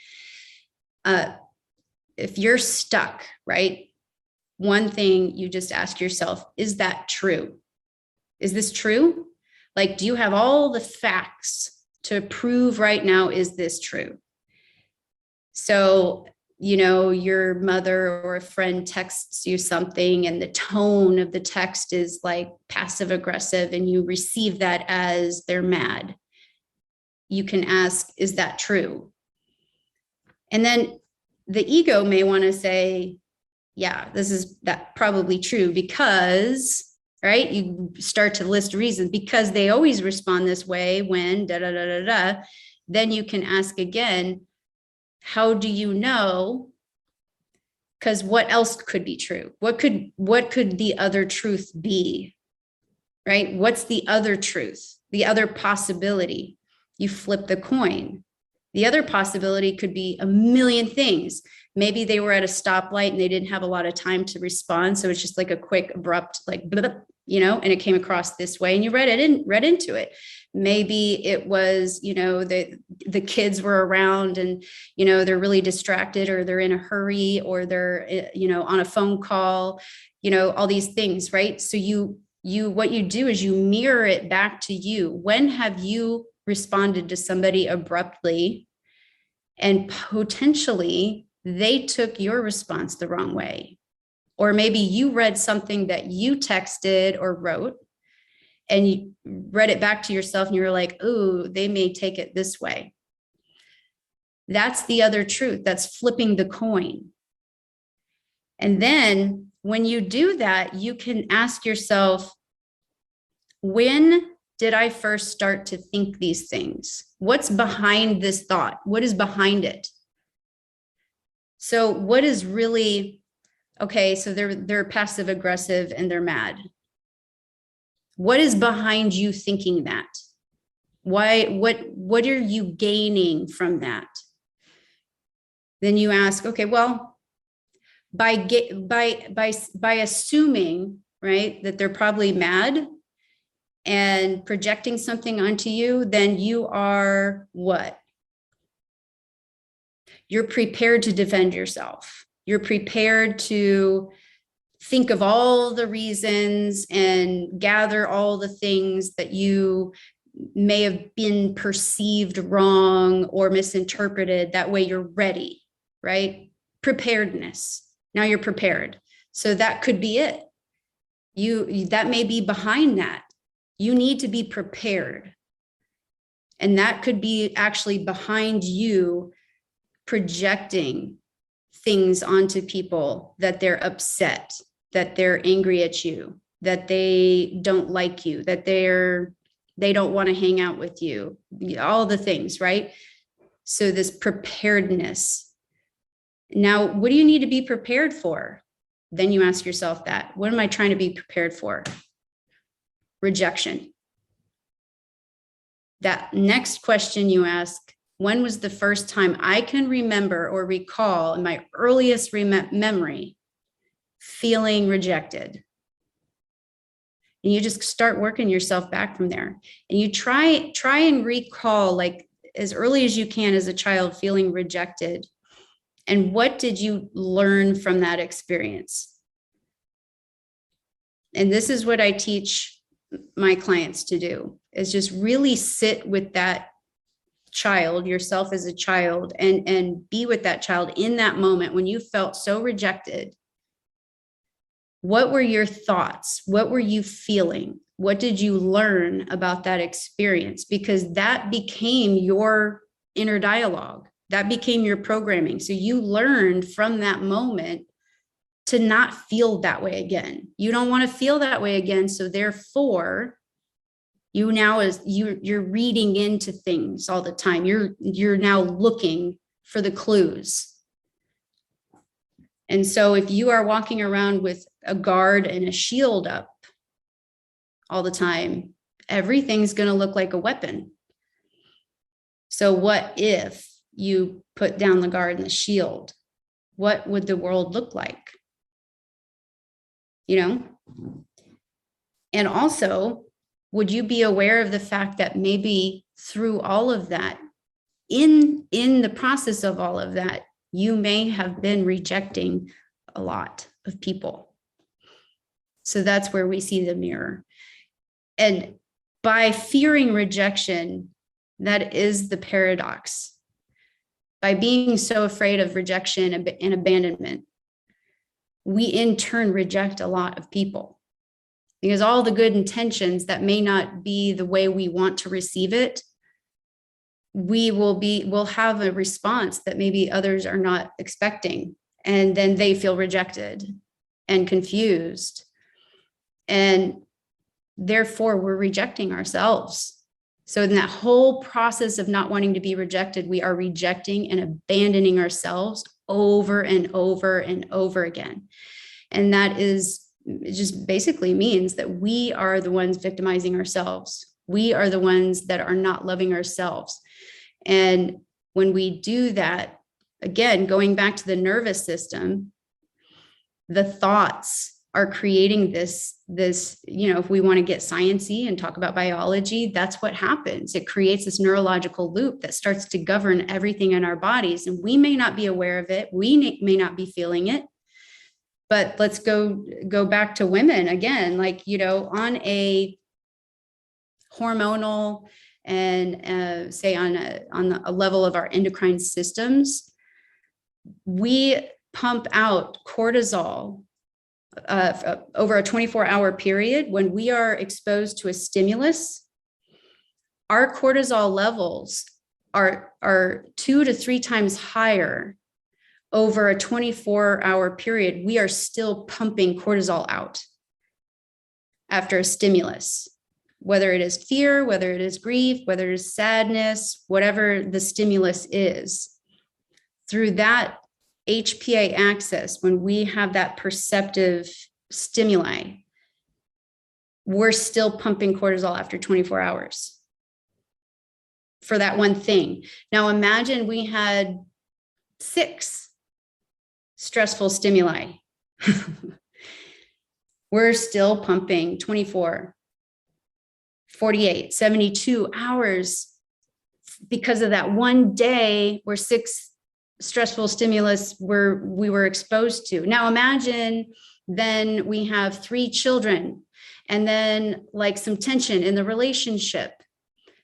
If you're stuck, right? One thing you just ask yourself, is that true? Is this true? Like, do you have all the facts to prove right now, is this true? So your mother or a friend texts you something and the tone of the text is like passive aggressive and you receive that as they're mad, you can ask, is that true? And then the ego may want to say, yeah, that probably true because, right? You start to list reasons because they always respond this way when da da da da da. Then you can ask again, how do you know? Because what else could be true? What could the other truth be? Right? What's the other truth? The other possibility? You flip the coin. The other possibility could be a million things. Maybe they were at a stoplight and they didn't have a lot of time to respond. So it's just like a quick, abrupt, like, blip, and it came across this way and you read into it. Maybe it was, the kids were around and, they're really distracted or they're in a hurry or they're, on a phone call, all these things, right? So what you do is you mirror it back to you. When have you responded to somebody abruptly and potentially they took your response the wrong way? Or maybe you read something that you texted or wrote and you read it back to yourself and you were like, oh, they may take it this way. That's the other truth. That's flipping the coin. And then when you do that, you can ask yourself, when did I first start to think these things? What's behind this thought? What is behind it? So what is really, okay, so they're passive aggressive and they're mad. What is behind you thinking that? Why, what are you gaining from that? Then you ask, okay, well, by assuming, right, that they're probably mad and projecting something onto you, then you are what? You're prepared to defend yourself. You're prepared to think of all the reasons and gather all the things that you may have been perceived wrong or misinterpreted. That way you're ready, right? Preparedness. Now you're prepared. So that could be it. That may be behind that. You need to be prepared. And that could be actually behind you projecting things onto people, that they're upset, that they're angry at you, that they don't like you, that they don't want to hang out with you, all the things, right? So this preparedness. Now, what do you need to be prepared for? Then you ask yourself that. What am I trying to be prepared for? Rejection. That next question you ask, when was the first time I can remember or recall in my earliest memory feeling rejected? And you just start working yourself back from there. And you try and recall, like, as early as you can as a child, feeling rejected. And what did you learn from that experience? And this is what I teach my clients to do, is just really sit with that child, yourself as a child, and be with that child in that moment when you felt so rejected. What were your thoughts? What were you feeling? What did you learn about that experience? Because that became your inner dialogue. That became your programming. So you learned from that moment to not feel that way again. You don't want to feel that way again. So therefore, you're reading into things all the time. You're now looking for the clues. And so if you are walking around with a guard and a shield up all the time, everything's going to look like a weapon. So what if you put down the guard and the shield? What would the world look like? And also, would you be aware of the fact that maybe through all of that, in the process of all of that, you may have been rejecting a lot of people? So that's where we see the mirror. And by fearing rejection, that is the paradox. by being so afraid of rejection and abandonment, we in turn reject a lot of people, because all the good intentions that may not be the way we want to receive it, we'll have a response that maybe others are not expecting. And then they feel rejected and confused. And therefore, we're rejecting ourselves. So in that whole process of not wanting to be rejected, we are rejecting and abandoning ourselves over and over and over again. And that is, it just basically means that we are the ones victimizing ourselves. We are the ones that are not loving ourselves. And when we do that, again, going back to the nervous system, the thoughts are creating this, if we want to get sciencey and talk about biology, that's what happens. It creates this neurological loop that starts to govern everything in our bodies. And we may not be aware of it. We may not be feeling it. But let's go back to women again, on a hormonal and say on a level of our endocrine systems, we pump out cortisol over a 24-hour period. When we are exposed to a stimulus, our cortisol levels are 2 to 3 times higher over a 24-hour period. We are still pumping cortisol out after a stimulus, whether it is fear, whether it is grief, whether it is sadness, whatever the stimulus is. Through that HPA axis, when we have that perceptive stimuli, we're still pumping cortisol after 24 hours for that one thing. Now imagine we had 6 stressful stimuli. We're still pumping 24, 48, 72 hours because of that one day where 6 stressful stimulus we were exposed to. Now imagine then we have 3 children and then some tension in the relationship,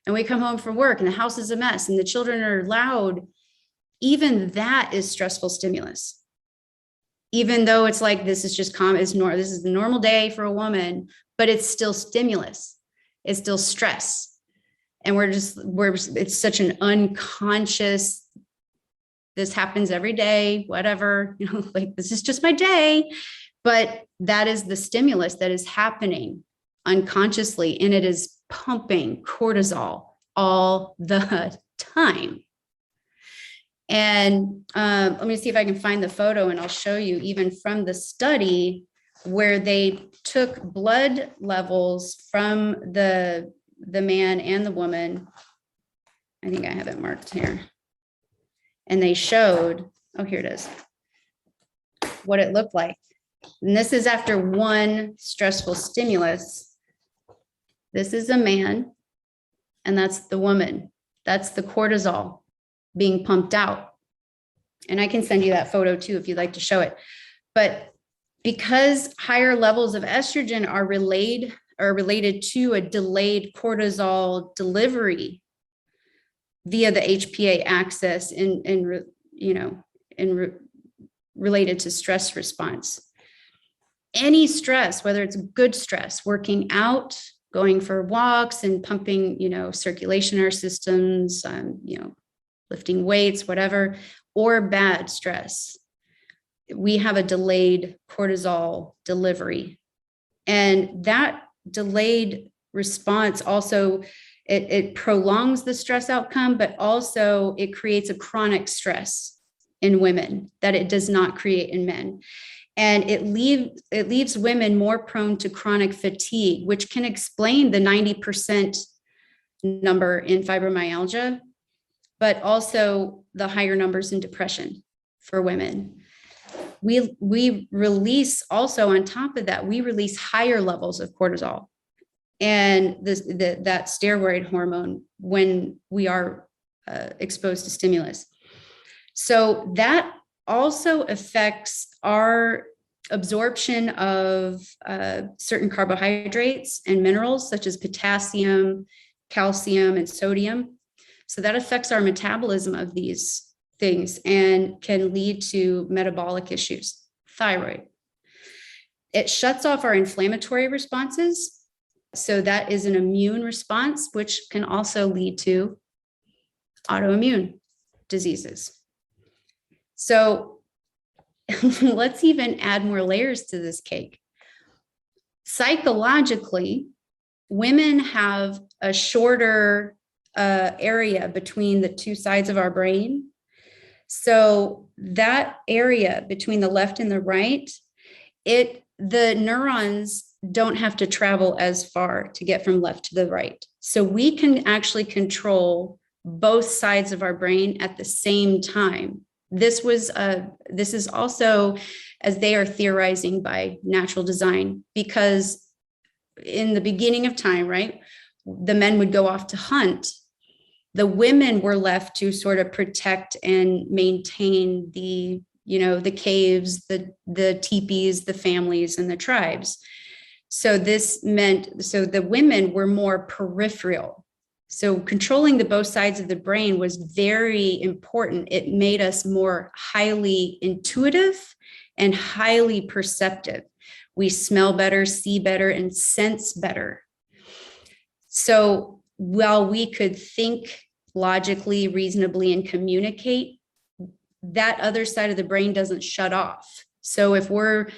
and we come home from work and the house is a mess and the children are loud. Even that is stressful stimulus. Even though it's this is just common, this is the normal day for a woman, but it's still stimulus. It's still stress. And it's such an unconscious, this happens every day, whatever, this is just my day. But that is the stimulus that is happening unconsciously, and it is pumping cortisol all the time. And let me see if I can find the photo, and I'll show you even from the study where they took blood levels from the man and the woman. I think I have it marked here. And they showed, oh, here it is, what it looked like. And this is after one stressful stimulus. This is a man, and that's the woman. That's the cortisol being pumped out. And I can send you that photo too, if you'd like to show it. But because higher levels of estrogen are related to a delayed cortisol delivery via the HPA axis related to stress response. Any stress, whether it's good stress, working out, going for walks and pumping, circulation in our systems, lifting weights, whatever, or bad stress, we have a delayed cortisol delivery. And that delayed response also, it prolongs the stress outcome, but also it creates a chronic stress in women that it does not create in men. And it leaves women more prone to chronic fatigue, which can explain the 90% number in fibromyalgia, but also the higher numbers in depression for women. We release also, on top of that, we release higher levels of cortisol and that steroid hormone when we are exposed to stimulus. So that also affects our absorption of certain carbohydrates and minerals such as potassium, calcium, and sodium. So that affects our metabolism of these things and can lead to metabolic issues. Thyroid. It shuts off our inflammatory responses. So that is an immune response, which can also lead to autoimmune diseases. So let's even add more layers to this cake. Psychologically, women have a shorter area between the two sides of our brain. So that area between the left and the right, the neurons don't have to travel as far to get from left to the right. So we can actually control both sides of our brain at the same time. This is also, as they are theorizing, by natural design, because in the beginning of time, right, the men would go off to hunt. The women were left to sort of protect and maintain the caves, the teepees, the families, and the tribes. So this meant, so the women were more peripheral. So controlling the both sides of the brain was very important. It made us more highly intuitive and highly perceptive. We smell better, see better, and sense better. So while we could think logically, reasonably, and communicate, that other side of the brain doesn't shut off. So if we're,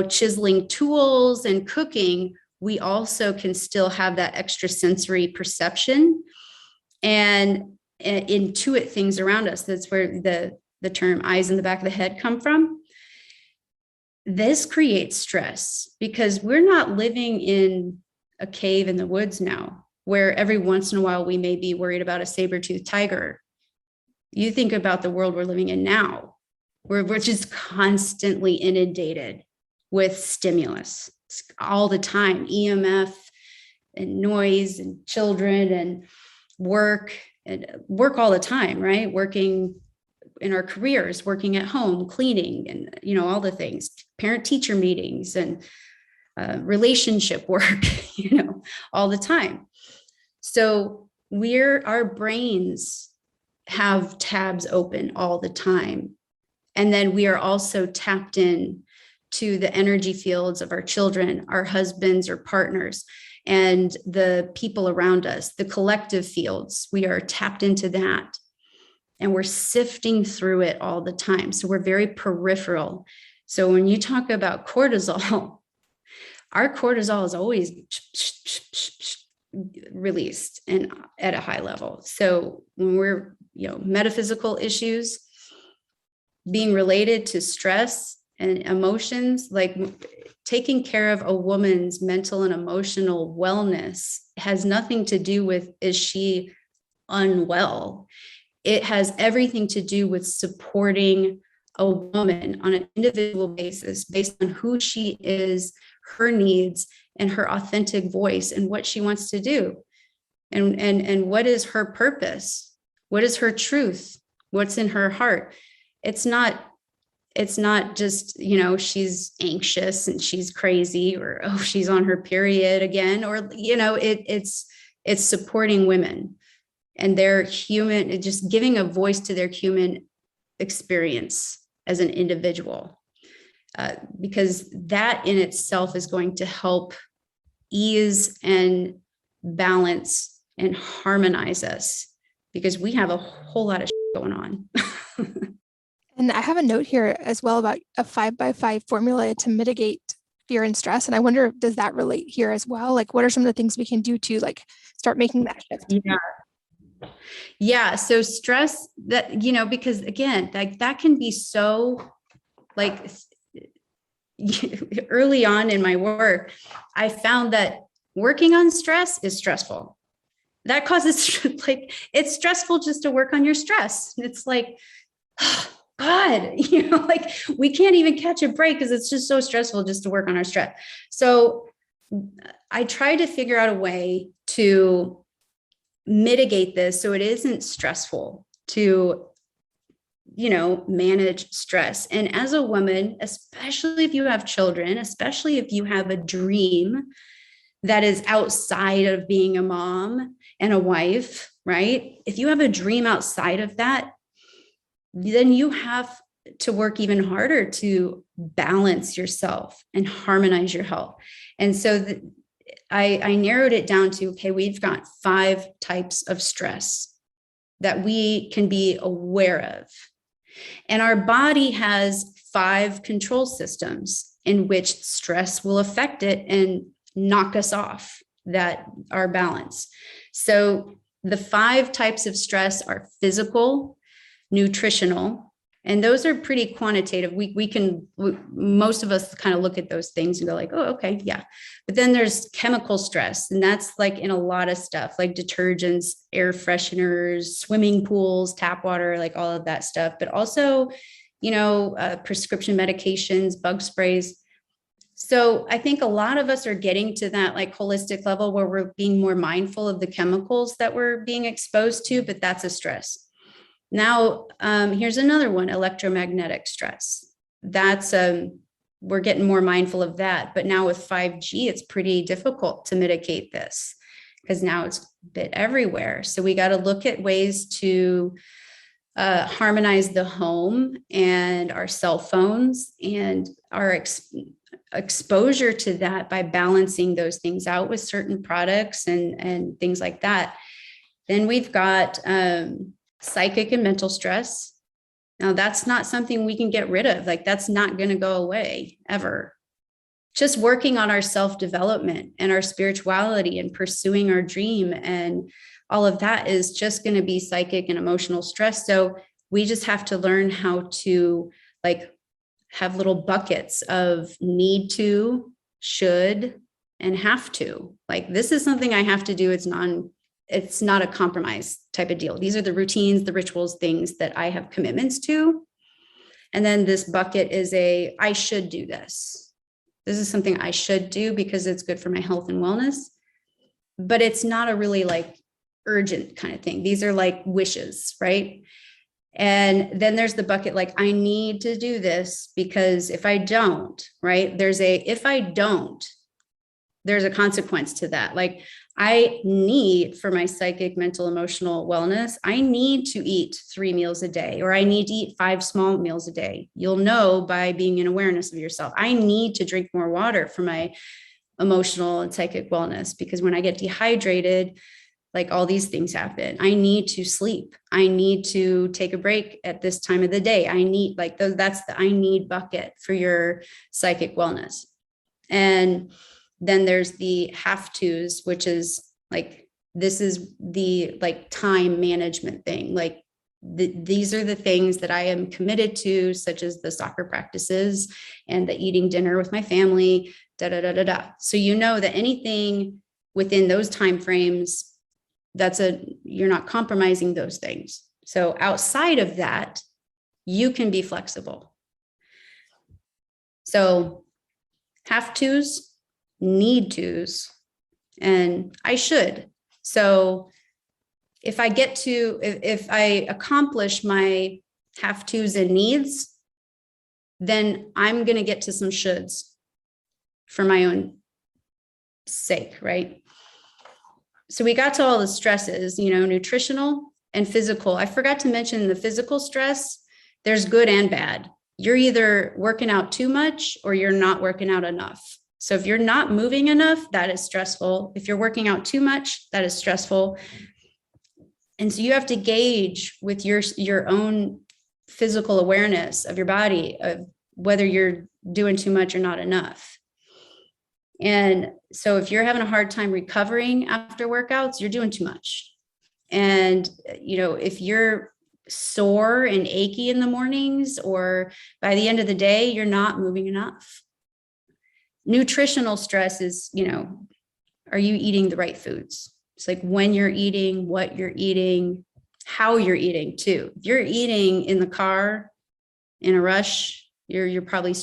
chiseling tools and cooking, we also can still have that extrasensory perception and intuit things around us. That's where the term eyes in the back of the head come from. This creates stress because we're not living in a cave in the woods now, where every once in a while we may be worried about a saber-toothed tiger. You think about the world we're living in now, where we're just constantly inundated with stimulus all the time, EMF and noise and children and work all the time, right? Working in our careers, working at home, cleaning, and all the things, parent-teacher meetings and relationship work, all the time. So our brains have tabs open all the time. And then we are also tapped in to the energy fields of our children, our husbands or partners, and the people around us, the collective fields. We are tapped into that. And we're sifting through it all the time. So we're very peripheral. So when you talk about cortisol, our cortisol is always released and at a high level. So when we're, metaphysical issues being related to stress and emotions, like taking care of a woman's mental and emotional wellness has nothing to do with, is she unwell? It has everything to do with supporting a woman on an individual basis based on who she is, her needs, and her authentic voice and what she wants to do. And what is her purpose? What is her truth? What's in her heart? It's not just, she's anxious and she's crazy, or, oh, she's on her period again, or, it's supporting women and their human, just giving a voice to their human experience as an individual, because that in itself is going to help ease and balance and harmonize us, because we have a whole lot of shit going on. And I have a note here as well about a 5x5 formula to mitigate fear and stress. And I wonder, does that relate here as well? Like, what are some of the things we can do to start making that shift? Yeah. So stress that, because again, that can be so early on in my work, I found that working on stress is stressful. That causes it's stressful just to work on your stress. It's like, oh, God, we can't even catch a break because it's just so stressful just to work on our stress. So I try to figure out a way to mitigate this so it isn't stressful to, manage stress. And as a woman, especially if you have children, especially if you have a dream that is outside of being a mom and a wife, right? If you have a dream outside of that, then you have to work even harder to balance yourself and harmonize your health. And so I narrowed it down to, okay, we've got 5 types of stress that we can be aware of. And our body has 5 control systems in which stress will affect it and knock us off our balance. So the 5 types of stress are physical, nutritional, and those are pretty quantitative. Most of us kind of look at those things and go like, oh, okay, yeah. But then there's chemical stress, and that's like in a lot of stuff, like detergents, air fresheners, swimming pools, tap water, like all of that stuff. But also, prescription medications, bug sprays. So I think a lot of us are getting to that like holistic level where we're being more mindful of the chemicals that we're being exposed to, but that's a stress. Now, here's another one, electromagnetic stress. That's we're getting more mindful of that. But now with 5G, it's pretty difficult to mitigate this because now it's a bit everywhere. So we got to look at ways to harmonize the home and our cell phones and our exposure to that by balancing those things out with certain products and things like that. Then we've got psychic and mental stress. Now, that's not something we can get rid of. Like, that's not going to go away ever. Just working on our self-development and our spirituality and pursuing our dream and all of that is just going to be psychic and emotional stress. So we just have to learn how to like have little buckets of need to, should, and have to. Like, this is something I have to do. It's not a compromise type of deal. These are the routines, the rituals, things that I have commitments to. And then this bucket is I should do this. This is something I should do because it's good for my health and wellness. But it's not a really like urgent kind of thing. These are like wishes, right? And then there's the bucket, like, I need to do this because if I don't, right, if I don't, there's a consequence to that. Like, I need, for my psychic, mental, emotional wellness, I need to eat 3 meals a day, or I need to eat 5 small meals a day. You'll know by being in awareness of yourself. I need to drink more water for my emotional and psychic wellness, because when I get dehydrated, like, all these things happen. I need to sleep. I need to take a break at this time of the day. I need, like, that's the I need bucket for your psychic wellness. And then there's the have tos, which is like, this is the like time management thing. Like, these are the things that I am committed to, such as the soccer practices and the eating dinner with my family, So you know that anything within those timeframes, you're not compromising those things. So outside of that, you can be flexible. So have tos, need tos, and I should. So if I accomplish my have tos and needs, then I'm going to get to some shoulds for my own sake, right? So we got to all the stresses, nutritional and physical. I forgot to mention the physical stress. There's good and bad. You're either working out too much or you're not working out enough. So if you're not moving enough, that is stressful. If you're working out too much, that is stressful. And so you have to gauge with your own physical awareness of your body, of whether you're doing too much or not enough. And so if you're having a hard time recovering after workouts, you're doing too much. And, if you're sore and achy in the mornings, or by the end of the day, you're not moving enough. Nutritional stress is, are you eating the right foods? It's like when you're eating, what you're eating, how you're eating too. If you're eating in the car in a rush, you're probably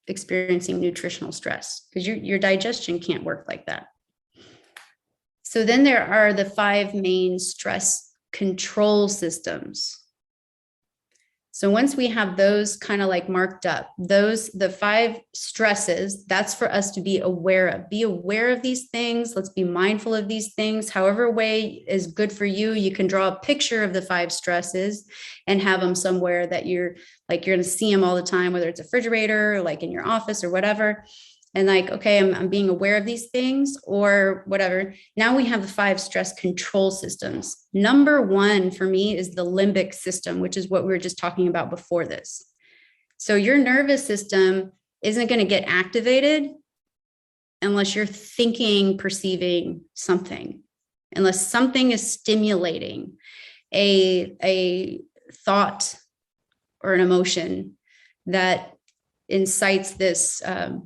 experiencing nutritional stress because your digestion can't work like that. So then there are the 5 main stress control systems. So once we have those kind of like marked up, the 5 stresses, that's for us to be aware of. Be aware of these things. Let's be mindful of these things. However way is good for you. You can draw a picture of the 5 stresses and have them somewhere that you're going to see them all the time, whether it's a refrigerator, or like in your office or whatever. And like, okay, I'm being aware of these things or whatever. Now we have the 5 stress control systems. Number 1 for me is the limbic system, which is what we were just talking about before this. So your nervous system isn't going to get activated unless you're thinking, perceiving something, unless something is stimulating a thought or an emotion that incites this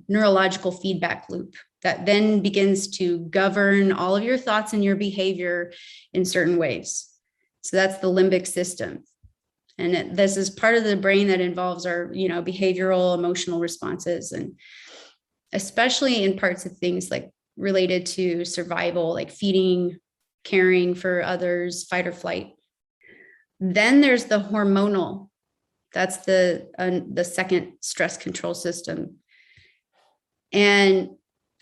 neurological feedback loop that then begins to govern all of your thoughts and your behavior in certain ways. So that's the limbic system. And this is part of the brain that involves our, behavioral, emotional responses, and especially in parts of things like related to survival, like feeding, caring for others, fight or flight. Then there's the hormonal. That's the second stress control system. And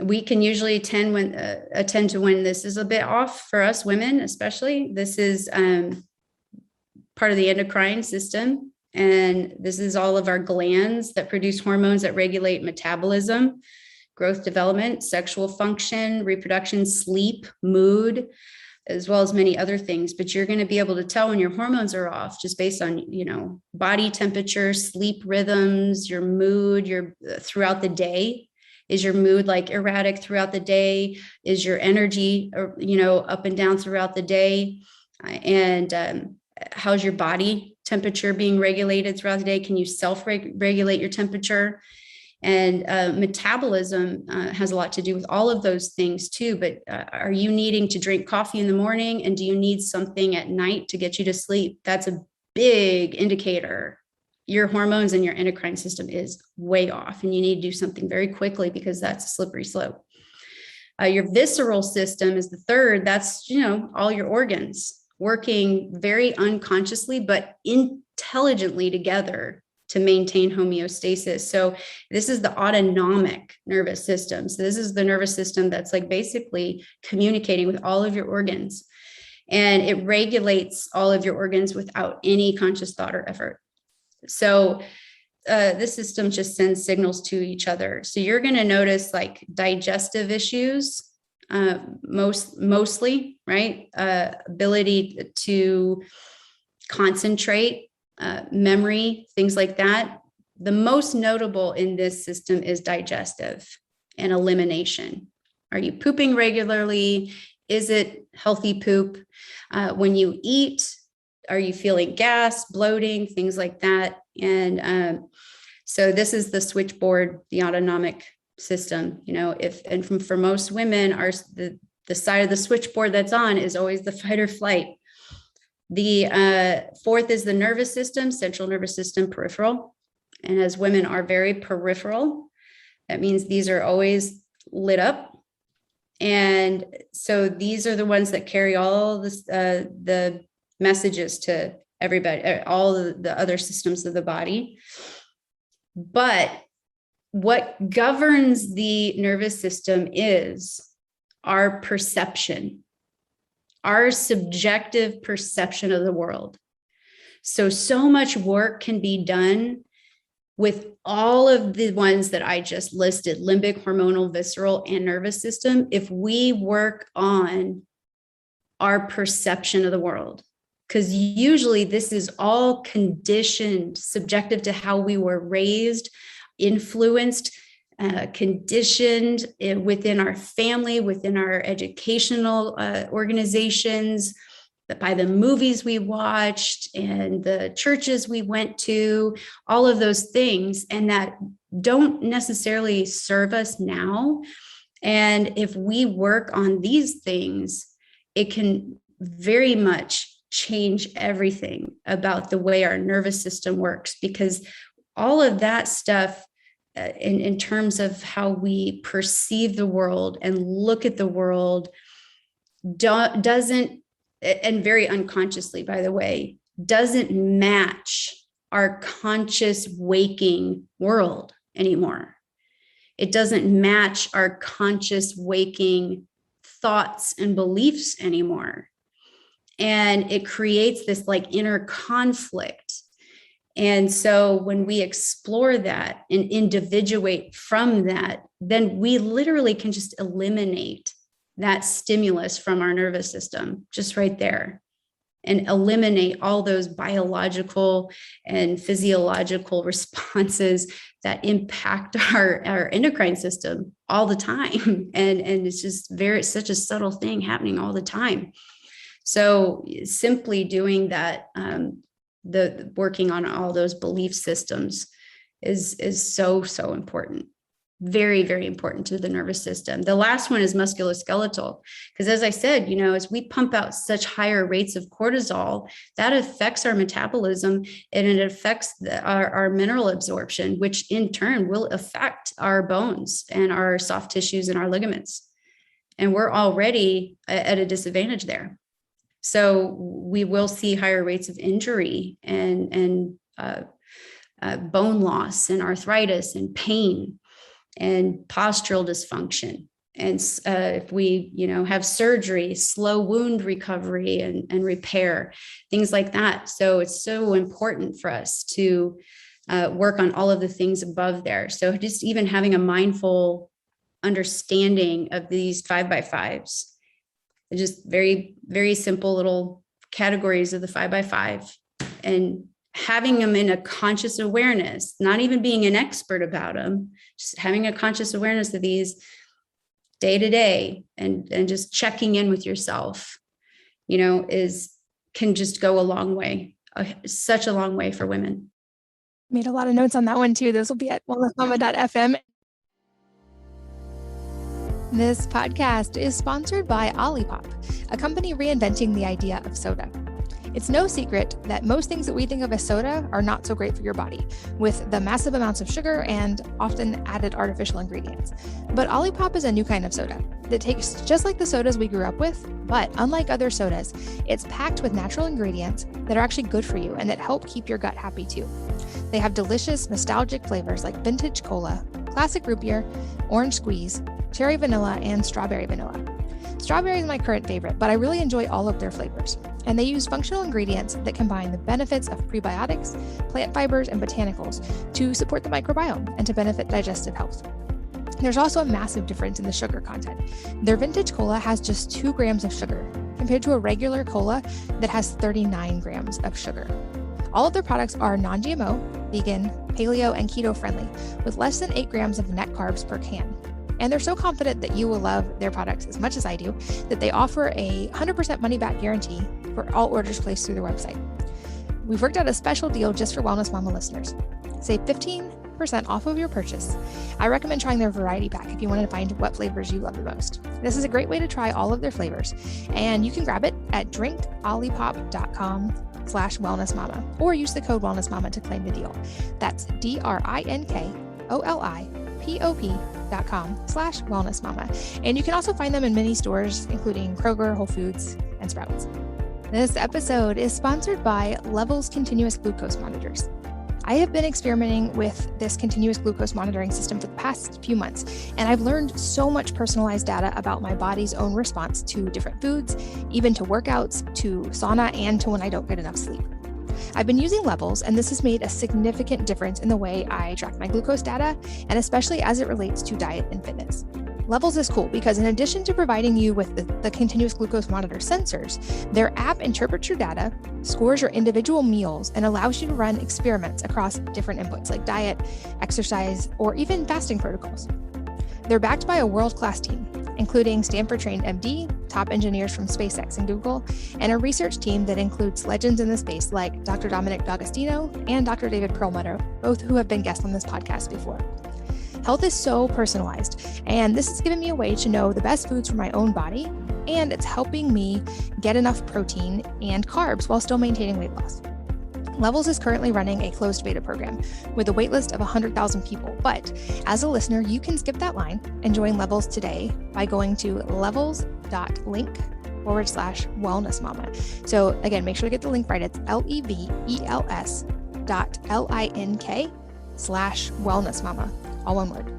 we can usually attend to when this is a bit off for us women, especially. This is part of the endocrine system. And this is all of our glands that produce hormones that regulate metabolism, growth, development, sexual function, reproduction, sleep, mood, as well as many other things. But you're going to be able to tell when your hormones are off just based on, body temperature, sleep rhythms, your mood, your throughout the day. Is your mood like erratic throughout the day? Is your energy, up and down throughout the day? And how's your body temperature being regulated throughout the day? Can you self-regulate your temperature? And metabolism has a lot to do with all of those things too. But are you needing to drink coffee in the morning? And do you need something at night to get you to sleep? That's a big indicator. Your hormones and your endocrine system is way off, and you need to do something very quickly because that's a slippery slope. Your visceral system is the third. That's, all your organs working very unconsciously, but intelligently together to maintain homeostasis. So this is the autonomic nervous system. So this is the nervous system that's like basically communicating with all of your organs, and it regulates all of your organs without any conscious thought or effort. So this system just sends signals to each other. So you're going to notice like digestive issues, mostly, right? Ability to concentrate, memory, things like that. The most notable in this system is digestive and elimination. Are you pooping regularly? Is it healthy poop? When you eat, are you feeling gas, bloating, things like that? And so this is the switchboard, the autonomic system. For most women, the side of the switchboard that's on is always the fight or flight. The fourth is the nervous system, central nervous system, peripheral. And as women are very peripheral, that means these are always lit up. And so these are the ones that carry all this, the messages to everybody, all the other systems of the body. But what governs the nervous system is our perception, our subjective perception of the world. So much work can be done with all of the ones that I just listed, limbic, hormonal, visceral, and nervous system, if we work on our perception of the world. Because usually this is all conditioned, subjective to how we were raised, influenced, conditioned within our family, within our educational organizations, by the movies we watched and the churches we went to, all of those things, and that don't necessarily serve us now. And if we work on these things, it can very much change everything about the way our nervous system works, because all of that stuff in terms of how we perceive the world and look at the world doesn't, and very unconsciously, by the way, doesn't match our conscious waking world anymore. It doesn't match our conscious waking thoughts and beliefs anymore. And it creates this like inner conflict. And so when we explore that and individuate from that, then we literally can just eliminate that stimulus from our nervous system, just right there, and eliminate all those biological and physiological responses that impact our endocrine system all the time. And it's just such a subtle thing happening all the time. So simply doing that, the working on all those belief systems is so important. Very, very important to the nervous system. The last one is musculoskeletal, because as I said, as we pump out such higher rates of cortisol, that affects our metabolism and it affects our mineral absorption, which in turn will affect our bones and our soft tissues and our ligaments. And we're already at a disadvantage there. So we will see higher rates of injury and bone loss and arthritis and pain and postural dysfunction. And if we, have surgery, slow wound recovery and repair, things like that. So it's so important for us to work on all of the things above there. So just even having a mindful understanding of these 5x5s, just very, very simple little categories of the 5x5, and having them in a conscious awareness, not even being an expert about them, just having a conscious awareness of these day to day and just checking in with yourself, can just go a long way, such a long way for women. Made a lot of notes on that one too. Those will be at wellnessmama.fm. This podcast is sponsored by Olipop, a company reinventing the idea of soda. It's no secret that most things that we think of as soda are not so great for your body, with the massive amounts of sugar and often added artificial ingredients. But Olipop is a new kind of soda that tastes just like the sodas we grew up with, but unlike other sodas, it's packed with natural ingredients that are actually good for you and that help keep your gut happy too. They have delicious, nostalgic flavors like vintage cola, classic root beer, orange squeeze, cherry vanilla, and strawberry vanilla. Strawberry is my current favorite, but I really enjoy all of their flavors. And they use functional ingredients that combine the benefits of prebiotics, plant fibers, and botanicals to support the microbiome and to benefit digestive health. There's also a massive difference in the sugar content. Their vintage cola has just 2 grams of sugar, compared to a regular cola that has 39 grams of sugar. All of their products are non-GMO, vegan, paleo, and keto friendly, with less than 8 grams of net carbs per can. And they're so confident that you will love their products as much as I do, that they offer a 100% money-back guarantee for all orders placed through their website. We've worked out a special deal just for Wellness Mama listeners. Save 15% off of your purchase. I recommend trying their variety pack if you want to find what flavors you love the most. This is a great way to try all of their flavors, and you can grab it at drinkolipop.com/wellnessmama or use the code wellnessmama to claim the deal. That's drinkolipop.com/wellnessmama. And you can also find them in many stores, including Kroger, Whole Foods, and Sprouts. This episode is sponsored by Levels Continuous Glucose Monitors. I have been experimenting with this continuous glucose monitoring system for the past few months, and I've learned so much personalized data about my body's own response to different foods, even to workouts, to sauna, and to when I don't get enough sleep. I've been using Levels, and this has made a significant difference in the way I track my glucose data, and especially as it relates to diet and fitness. Levels is cool because in addition to providing you with the continuous glucose monitor sensors, their app interprets your data, scores your individual meals, and allows you to run experiments across different inputs like diet, exercise, or even fasting protocols. They're backed by a world-class team, including Stanford-trained MD, top engineers from SpaceX and Google, and a research team that includes legends in the space like Dr. Dominic D'Agostino and Dr. David Perlmutter, both who have been guests on this podcast before. Health is so personalized, and this has given me a way to know the best foods for my own body, and it's helping me get enough protein and carbs while still maintaining weight loss. Levels is currently running a closed beta program with a waitlist of 100,000 people, but as a listener, you can skip that line and join Levels today by going to levels.link/wellnessmama. So again, make sure to get the link right. It's levels.link/wellnessmama. bit.link/wellnessmama, all one word.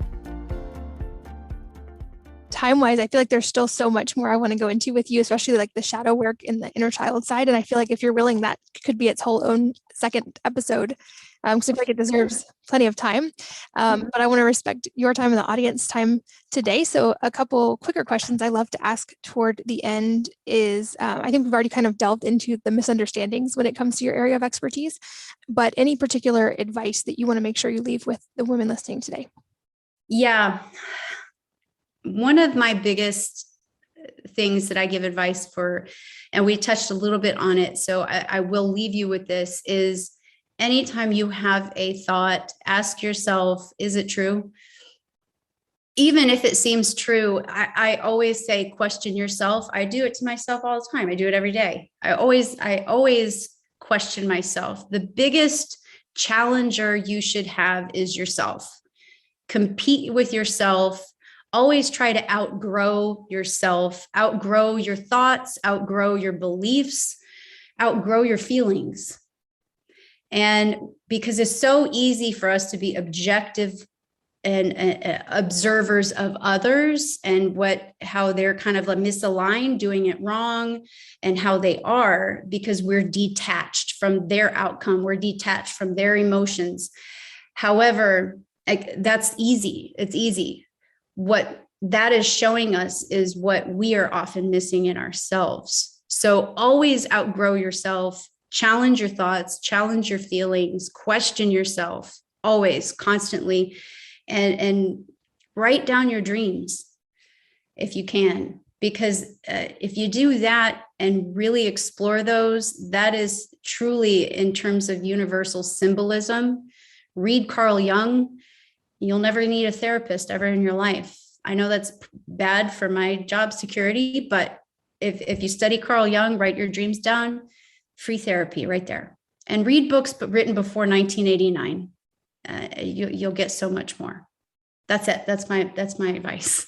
Time-wise, I feel like there's still so much more I want to go into with you, especially like the shadow work in the inner child side. And I feel like if you're willing, that could be its whole own second episode, because I feel like it deserves plenty of time. But I want to respect your time and the audience time today. So a couple quicker questions I love to ask toward the end is, I think we've already kind of delved into the misunderstandings when it comes to your area of expertise, but any particular advice that you want to make sure you leave with the women listening today? Yeah. One of my biggest things that I give advice for, and we touched a little bit on it, so I will leave you with this, is anytime you have a thought, ask yourself, is it true? Even if it seems true, I always say, question yourself. I do it to myself all the time. I do it every day. I always question myself. The biggest challenger you should have is yourself. Compete with yourself. Always try to outgrow yourself, outgrow your thoughts, outgrow your beliefs, outgrow your feelings. And because it's so easy for us to be objective and observers of others and how they're kind of misaligned, doing it wrong, and how they are, because we're detached from their outcome. We're detached from their emotions. However, that's easy. It's easy. What that is showing us is what we are often missing in ourselves. So always outgrow yourself, challenge your thoughts, challenge your feelings, question yourself, always, constantly, and write down your dreams if you can, because if you do that and really explore those, that is truly, in terms of universal symbolism. Read Carl Jung. You'll never need a therapist ever in your life. I know that's bad for my job security, but if you study Carl Jung, write your dreams down, free therapy right there. And read books written before 1989. You'll get so much more. That's it. That's my advice.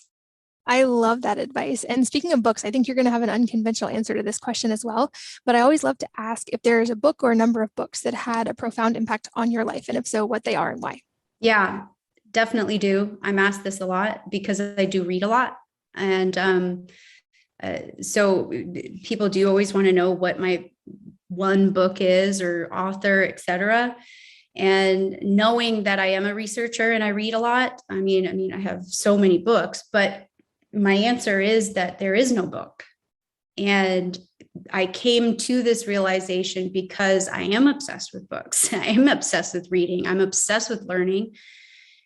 I love that advice. And speaking of books, I think you're going to have an unconventional answer to this question as well. But I always love to ask if there is a book or a number of books that had a profound impact on your life, and if so, what they are and why. Yeah, definitely do. I'm asked this a lot because I do read a lot. And so people do always want to know what my one book is or author, et cetera. And knowing that I am a researcher and I read a lot, I mean, I have so many books, but my answer is that there is no book. And I came to this realization because I am obsessed with books. I am obsessed with reading. I'm obsessed with learning.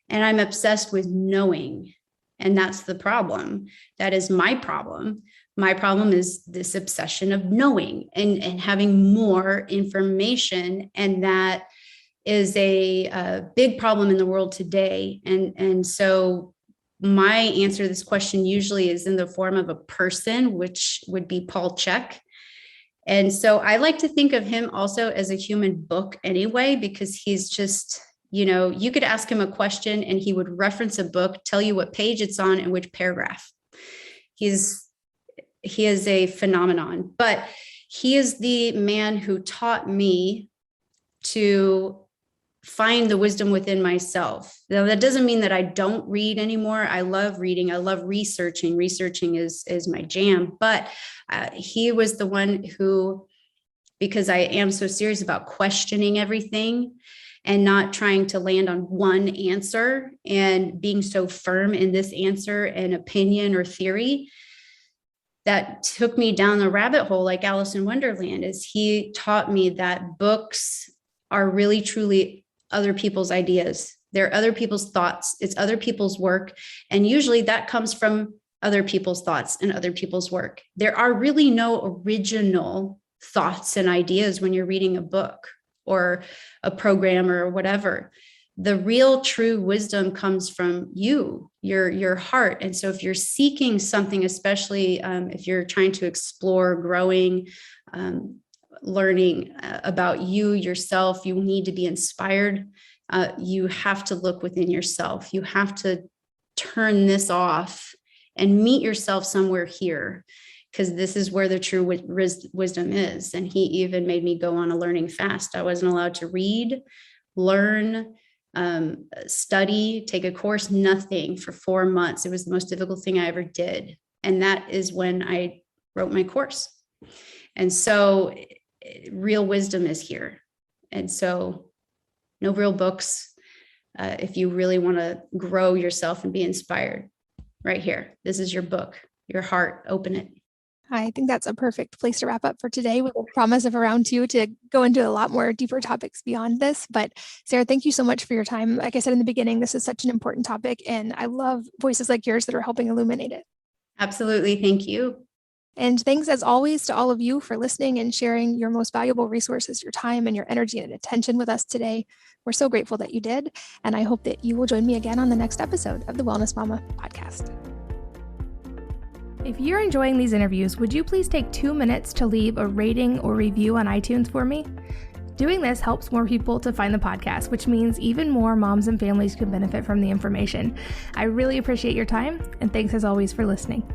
And I'm obsessed with knowing. And that's the problem. That is my problem. My problem is this obsession of knowing and having more information. And that is a big problem in the world today. And so my answer to this question usually is in the form of a person, which would be Paul Chek. And so I like to think of him also as a human book anyway, because he's just, you could ask him a question and he would reference a book, tell you what page it's on and which paragraph. He is a phenomenon, but he is the man who taught me to find the wisdom within myself. Now, that doesn't mean that I don't read anymore. I love reading. I love researching. Researching is my jam. But he was the one who, because I am so serious about questioning everything and not trying to land on one answer and being so firm in this answer and opinion or theory, that took me down the rabbit hole like Alice in Wonderland. Is he taught me that books are really, truly other people's ideas. They're other people's thoughts. It's other people's work. And usually that comes from other people's thoughts and other people's work. There are really no original thoughts and ideas when you're reading a book or a program or whatever. The real true wisdom comes from you, your heart. And so if you're seeking something, especially if you're trying to explore growing, learning about you, yourself, you need to be inspired. You have to look within yourself. You have to turn this off and meet yourself somewhere here. because this is where the true wisdom is. And he even made me go on a learning fast. I wasn't allowed to read, learn, study, take a course, nothing for 4 months. It was the most difficult thing I ever did. And that is when I wrote my course. And so real wisdom is here. And so no real books. If you really want to grow yourself and be inspired, right here, this is your book, your heart, open it. I think that's a perfect place to wrap up for today. We will promise of a round 2 to go into a lot more deeper topics beyond this. But Sara, thank you so much for your time. Like I said in the beginning, this is such an important topic, and I love voices like yours that are helping illuminate it. Absolutely. Thank you. And thanks as always to all of you for listening and sharing your most valuable resources, your time and your energy and attention with us today. We're so grateful that you did. And I hope that you will join me again on the next episode of the Wellness Mama podcast. If you're enjoying these interviews, would you please take 2 minutes to leave a rating or review on iTunes for me? Doing this helps more people to find the podcast, which means even more moms and families can benefit from the information. I really appreciate your time, and thanks as always for listening.